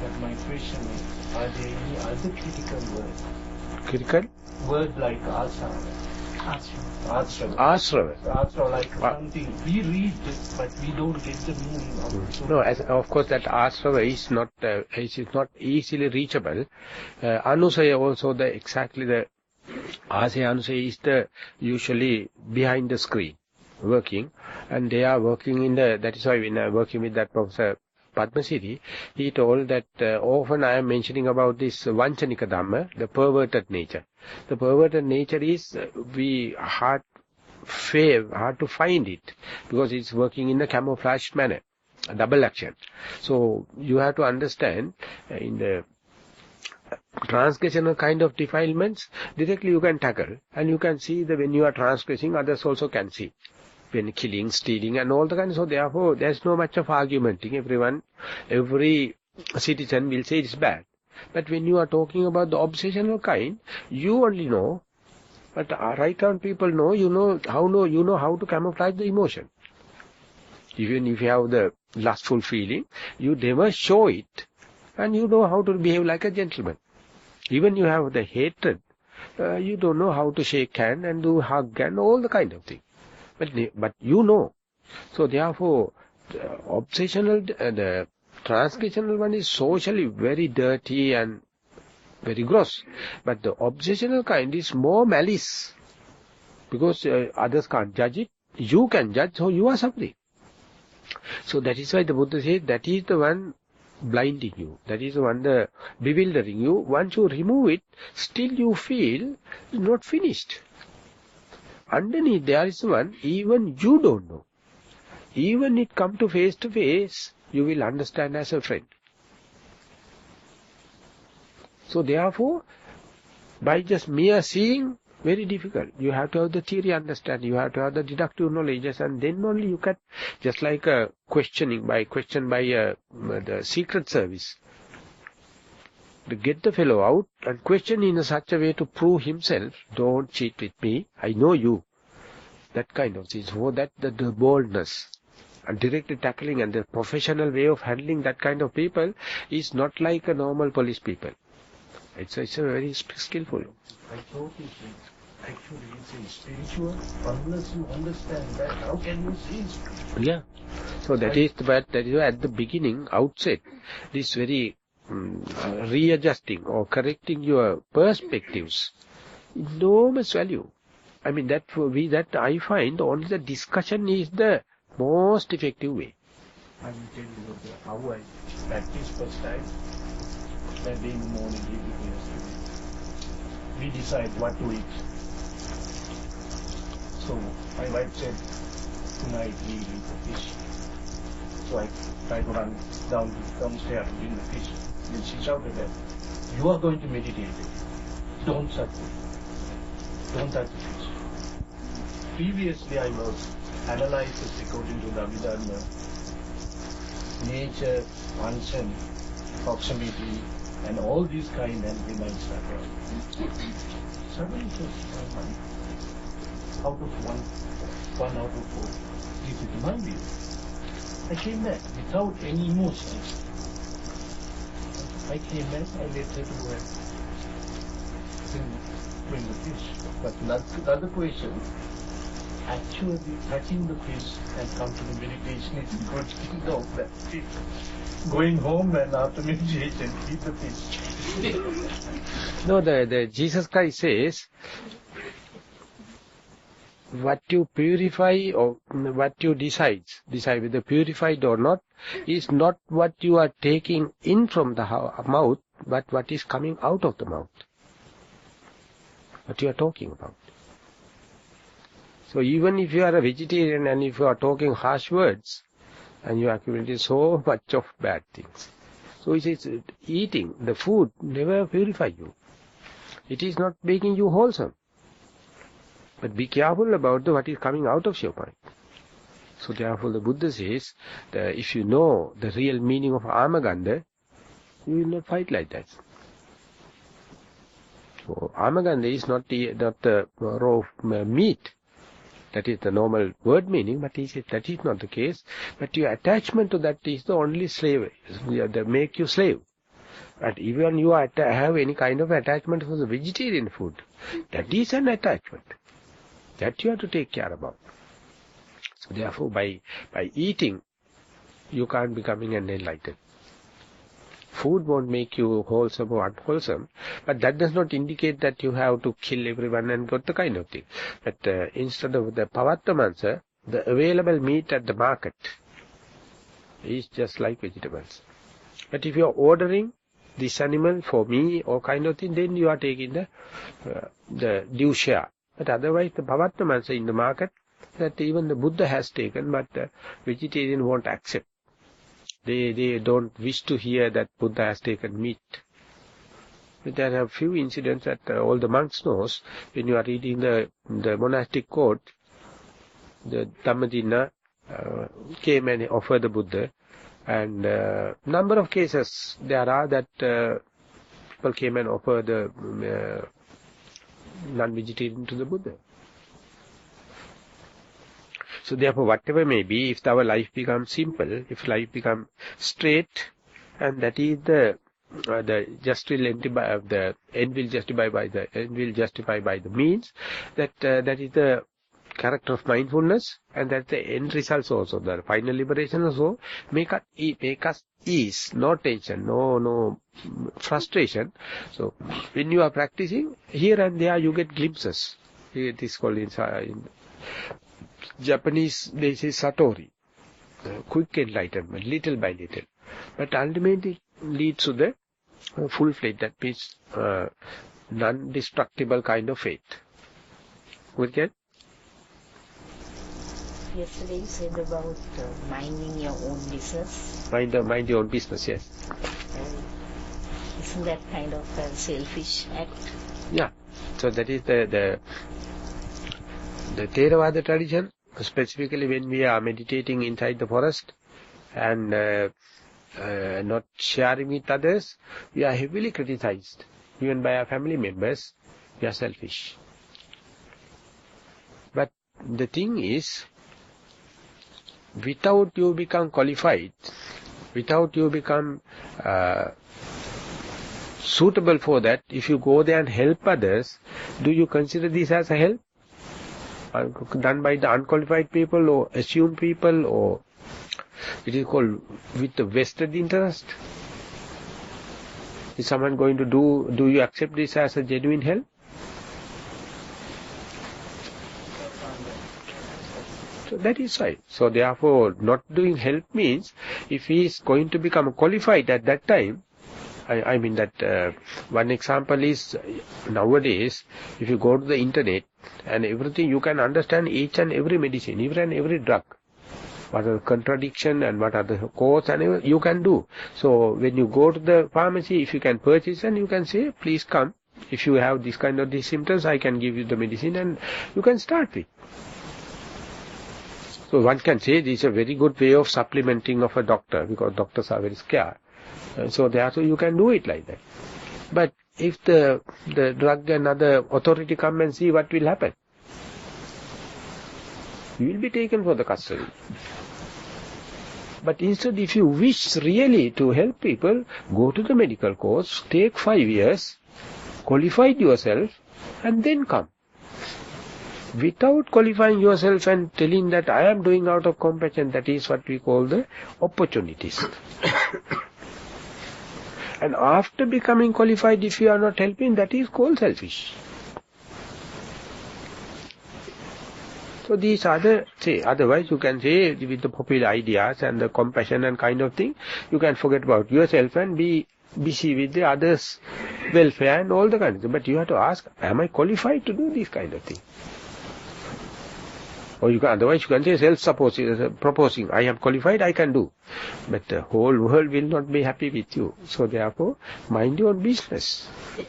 But my question is, are there any other critical words? Critical? Word like asa. Ashrava. Like something. We read it, but we don't get the meaning of it. No, of course that ashrava is not easily reachable. Anusaya also exactly the Asaya Anusaya is usually behind the screen working, and they are working in that is why when I am working with that Professor Padmasiri, he told that often I am mentioning about this Vanchanika Dhamma, the perverted nature. The perverted nature is hard to find it because it's working in a camouflaged manner, a double action. So you have to understand in the transgressional kind of defilements, directly you can tackle and you can see that when you are transgressing, others also can see. When killing, stealing and all the kind. So therefore, there's no much of argumenting. Every citizen will say it's bad. But when you are talking about the obsessional kind, you only know, but right-hand people know, you know how to camouflage the emotion. Even if you have the lustful feeling, you never show it, and you know how to behave like a gentleman. Even you have the hatred, you don't know how to shake hand and do hug and all the kind of thing. But you know. So therefore, the the transgressional one is socially very dirty and very gross. But the obsessional kind is more malice. Because others can't judge it. You can judge, so you are suffering. So that is why the Buddha said, that is the one blinding you. That is the one bewildering you. Once you remove it, still you feel not finished. Underneath there is one, even you don't know. Even it come to face, you will understand as a friend. So therefore, by just mere seeing, very difficult. You have to have the theory understanding, you have to have the deductive knowledge, and then only you can, just like a question by the secret service. To get the fellow out and question in such a way to prove himself, don't cheat with me, I know you. That kind of thing. So that the boldness and directly tackling and the professional way of handling that kind of people is not like a normal police people. It's a very skillful. I thought actually it's spiritual. Unless you understand that, how can you see spiritual? Yeah. So that is at the beginning, outset, this very readjusting or correcting your perspectives, enormous value. I mean, that I find only the discussion is the most effective way. I will tell you how I practice first time. That day in the morning, we decide what to eat. So my wife said, tonight we eat the fish. So I tried to run downstairs and eat the fish. Then she shouted that, you are going to meditate. Don't touch it. Don't touch the fish. Previously I was analyzed according to the Dhamma, nature, function, proximity, and all these kind, and then I started. Suddenly it was my mind. Out of one out of 4. This is my view. I came back without any emotions. I came back, I let her go and bring the fish. But the other question, actually touching the fish and come to the meditation is a good thing. No, that's it. Going home and after meditation, eat the fish. No, the Jesus Christ says, what you purify or what you decide whether purified or not, is not what you are taking in from the mouth, but what is coming out of the mouth. What you are talking about. So even if you are a vegetarian and if you are talking harsh words, and you accumulate so much of bad things. So it is eating, the food never purify you. It is not making you wholesome. But be careful about what is coming out of your mind. So therefore the Buddha says, that if you know the real meaning of Amaganda, you will not fight like that. So Amaganda is not the raw meat. That is the normal word meaning, but he says that is not the case. But your attachment to that is the only slave. They make you slave. And even you have any kind of attachment for the vegetarian food, that is an attachment. That you have to take care about. So therefore, by eating, you can't becoming an enlightened. Food won't make you wholesome or unwholesome, but that does not indicate that you have to kill everyone and got the kind of thing. But instead of the pavattamansa, the available meat at the market is just like vegetables. But if you are ordering this animal for me or kind of thing, then you are taking the due share. But otherwise, the pavattamansa in the market, that even the Buddha has taken, but the vegetarian won't accept. They don't wish to hear that Buddha has taken meat. But there are few incidents that all the monks knows. When you are reading the monastic code, the Dhammajiva came and offered the Buddha. And number of cases there are that people came and offered the non-vegetarian to the Buddha. So therefore, whatever may be, if our life becomes simple, if life becomes straight, and that is the end will justify by the means, that is the character of mindfulness, and that the end results also, the final liberation also, make us ease, no tension, no frustration. So when you are practicing, here and there you get glimpses. It is called in Japanese, they say satori, quick enlightenment, little by little. But ultimately leads to the full-fledged, that means non-destructible kind of faith. Okay? Yesterday you said about minding your own business. Mind your own business, yes. Isn't that kind of a selfish act? Yeah. So that is the Theravada tradition, specifically when we are meditating inside the forest and not sharing with others, we are heavily criticized, even by our family members. We are selfish. But the thing is, without you become qualified, without you become suitable for that, if you go there and help others, do you consider this as a help? Done by the unqualified people or assumed people, or it is called with the vested interest? Is someone going to do you accept this as a genuine help? So that is right. So therefore, not doing help means, if he is going to become qualified at that time, I mean that one example is nowadays, if you go to the internet and everything, you can understand each and every medicine, even and every drug. What are the contradiction and what are the cause, and you can do. So when you go to the pharmacy, if you can purchase, and you can say, please come. If you have this kind of these symptoms, I can give you the medicine, and you can start with. So one can say this is a very good way of supplementing of a doctor, because doctors are very scared. So therefore you can do it like that. But if the drug and other authority come and see, what will happen? You will be taken for the custody. But instead, if you wish really to help people, go to the medical course, take 5 years, qualify yourself, and then come. Without qualifying yourself and telling that I am doing out of compassion, that is what we call the opportunities. And after becoming qualified, if you are not helping, that is called selfish. So these are the, otherwise you can say with the popular ideas and the compassion and kind of thing, you can forget about yourself and be busy with the others' welfare and all the kind of thing. But you have to ask, am I qualified to do this kind of thing? Or you can, otherwise you can say self-proposing, I am qualified, I can do. But the whole world will not be happy with you. So therefore, mind your own business. I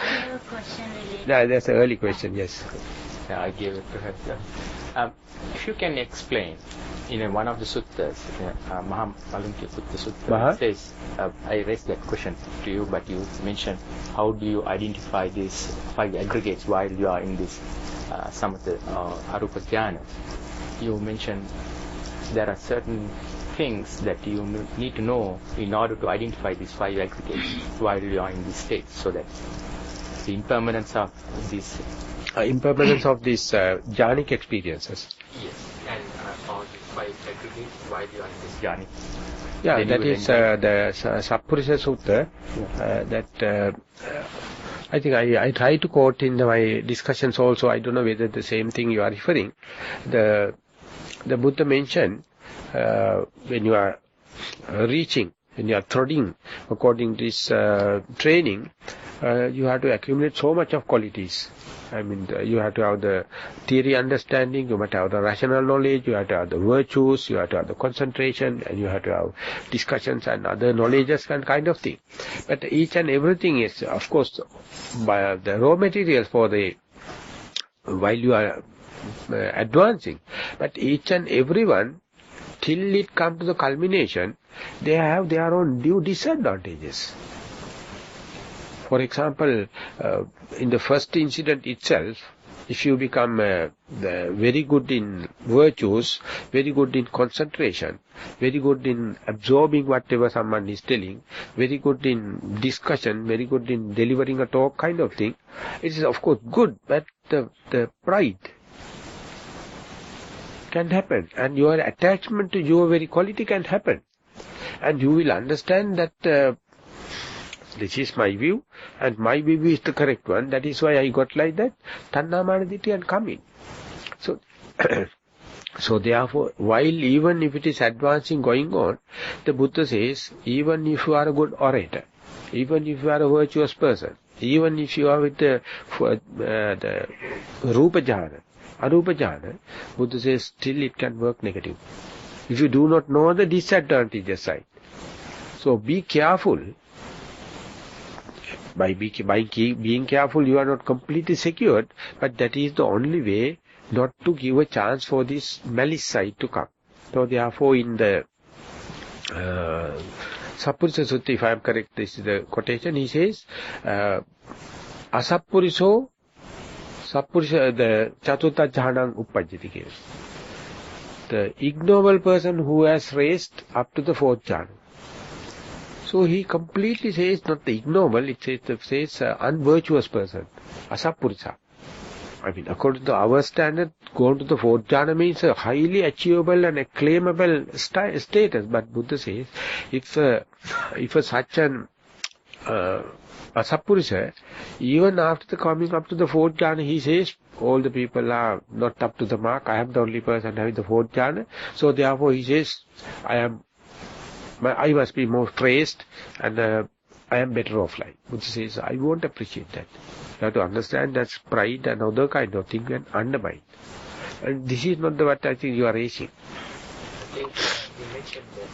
have a question related. Yeah, that's an early question, yes. Yeah, I gave it to her. If you can explain, in one of the suttas, Maha Sutta, it says, I raised that question to you, but you mentioned, how do you identify these 5 aggregates while you are in this samatha arupa jhana? You mentioned there are certain things that you need to know in order to identify these 5 aggregates while you are in this state, so that the impermanence of this jhanic experiences. Yes, and all these 5 aggregates while you are in this jhani. Yeah, that is the Sappurisa Sutta. That I think I try to quote in my discussions also. I don't know whether the same thing you are referring. The Buddha mentioned when you are reaching, when you are threading, according to this training, you have to accumulate so much of qualities. I mean, you have to have the theory understanding, you must have the rational knowledge, you have to have the virtues, you have to have the concentration, and you have to have discussions and other knowledges and kind of thing. But each and everything is, of course, by the raw materials for the, while you are advancing. But each and everyone, till it comes to the culmination, they have their own due disadvantages. For example, in the first incident itself, if you become very good in virtues, very good in concentration, very good in absorbing whatever someone is telling, very good in discussion, very good in delivering a talk kind of thing, it is of course good, but the pride can happen, and your attachment to your very quality can happen. And you will understand that this is my view, and my view is the correct one. That is why I got like that. Tanna Mana Ditthi and come in. So, so therefore, while even if it is advancing going on, the Buddha says, even if you are a good orator, even if you are a virtuous person, even if you are with the Rupa Jhana, Arupa Jhana, Buddha says, still it can work negative. If you do not know the disadvantages side. So be careful. By being careful, you are not completely secured, but that is the only way not to give a chance for this malice side to come. So therefore, in the Sappurisa Sutta, if I am correct, this is the quotation, he says, Asappuriso, Sappurisa, the Chatutta Jhanang Uppajjati. The ignoble person who has raised up to the 4th jhana. So he completely says not the ignoble, it says unvirtuous person, asappurisa. I mean, according to our standard, going to the 4th jhana means a highly achievable and acclaimable status. But Buddha says, if such an asappurisa, even after the coming up to the 4th jhana, he says, all the people are not up to the mark, I am the only person having the 4th jhana. So therefore he says, I am I must be more praised and I am better off like. Buddha says, I won't appreciate that. You have to understand that's pride and other kind of thing and undermine. And this is not what I think you are raising. You mentioned that,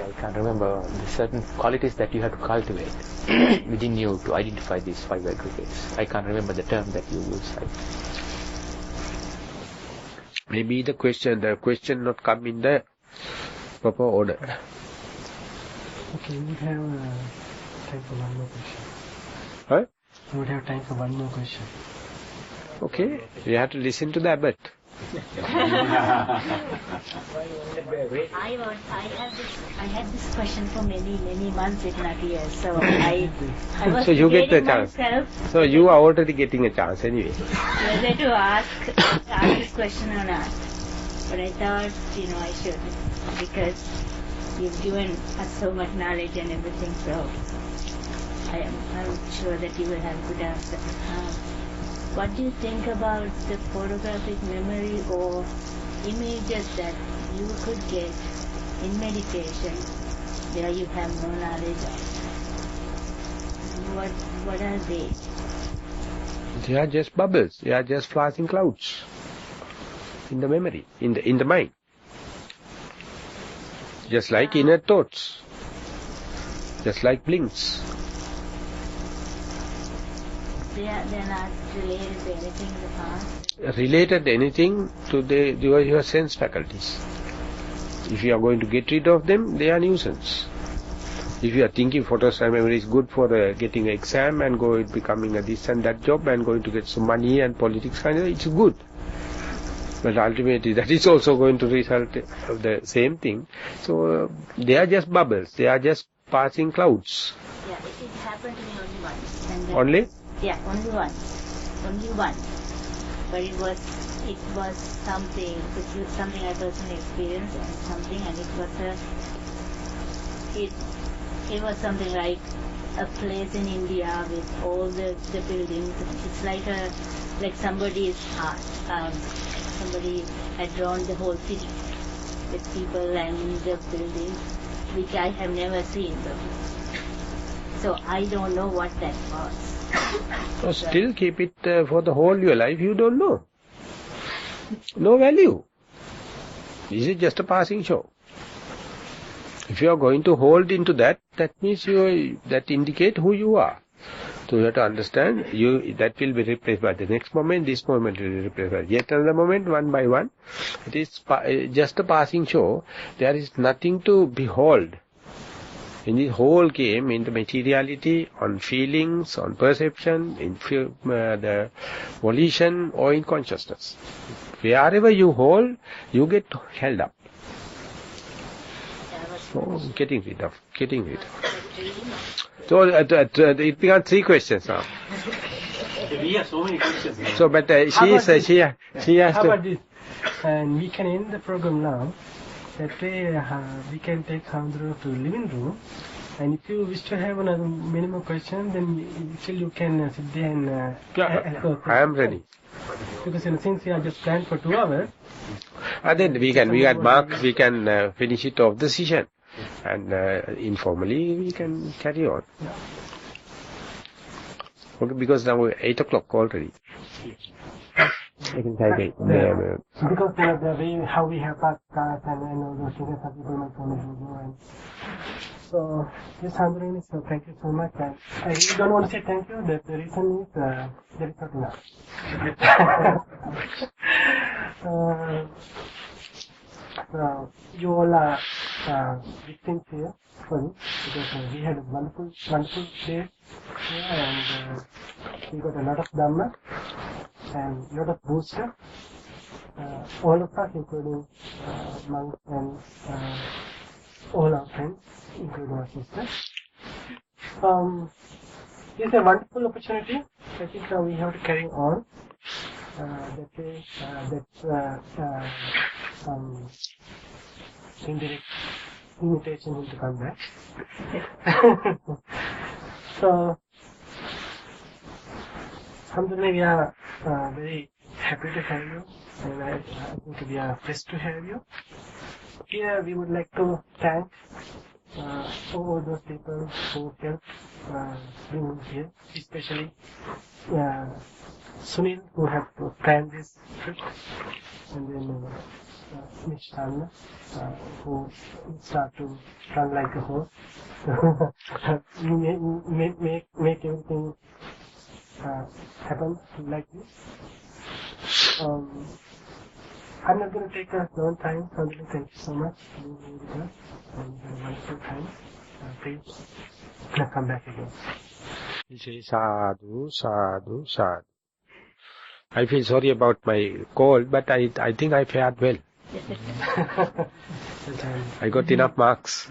I can't remember, the certain qualities that you have to cultivate within you to identify these 5 aggregates. I can't remember the term that you used. Maybe the question not come in the proper order. Okay, we would have time for one more question. Huh? We would have time for one more question. Okay, you have to listen to the abbot. I had this question for many months, if not years. So I was so you get the chance. Myself, so you are already getting a chance anyway. whether to ask this question or not. But I thought, I should, because you've given us so much knowledge and everything. So I'm sure that you will have good answer. What do you think about the photographic memory or images that you could get in meditation where you have no knowledge of? What are they? They are just bubbles. They are just flashing clouds in the memory, in the mind. Just like inner thoughts. Just like blinks. They are not related to anything in the past? Related anything to your sense faculties. If you are going to get rid of them, they are nuisance. If you are thinking photographic memory is good for getting an exam and becoming a this and that job and going to get some money and politics kind of, it's good. But ultimately that is also going to result of the same thing. So they are just bubbles. They are just passing clouds. Yeah, it happened to me only once. And then Only? Yeah, only once. But it was something I personally experienced and it was something like a place in India with all the buildings. It's like somebody's art. Somebody had drawn the whole city with people and the buildings, which I have never seen before. So I don't know what that was. So still keep it for the whole your life, you don't know. No value. This is just a passing show. If you are going to hold into that, that means that indicate who you are. So you have to understand, that will be replaced by the next moment, this moment will be replaced by yet another moment, one by one. It is just a passing show. There is nothing to behold. In the whole game, in the materiality, on feelings, on perception, in the volition, or in consciousness. Wherever you hold, you get held up. So, getting rid of. So, it becomes 3 questions now. We have so many questions. So, but she has How about this? And we can end the program now. That way we can take Sandro to living room. And if you wish to have many more questions, then still you can sit there and... I am ready. Because since we are just planned for 2 hours... then we can finish it off the session. And informally we can carry on. Yeah. Okay, because now 8 o'clock already. I can try it. Because the way how we have podcast and all those things, some people might want to do. And so, yes, Sandrine, so thank you so much. And I really don't want to say thank you. The reason is there is not enough. So you all are victims here for it because we had a wonderful day here and we got a lot of Dhamma and a lot of booster. All of us, including monks and all our friends, including our sisters. It's a wonderful opportunity. I think we have to carry on. That way, indirect invitation to come back. So, alhamdulillah, we are very happy to have you, and I think we are blessed to have you. Here, we would like to thank all those people who helped bring me here, especially Sunil, who had planned this trip, and then Nissarana, who start to run like a horse, make everything happen like this. I'm not going to take a long time. Thank you so much for being with us and have a wonderful time. Please come back again. He says, sadhu, sadhu, sadhu. I feel sorry about my cold, but I think I fared well. I got enough marks.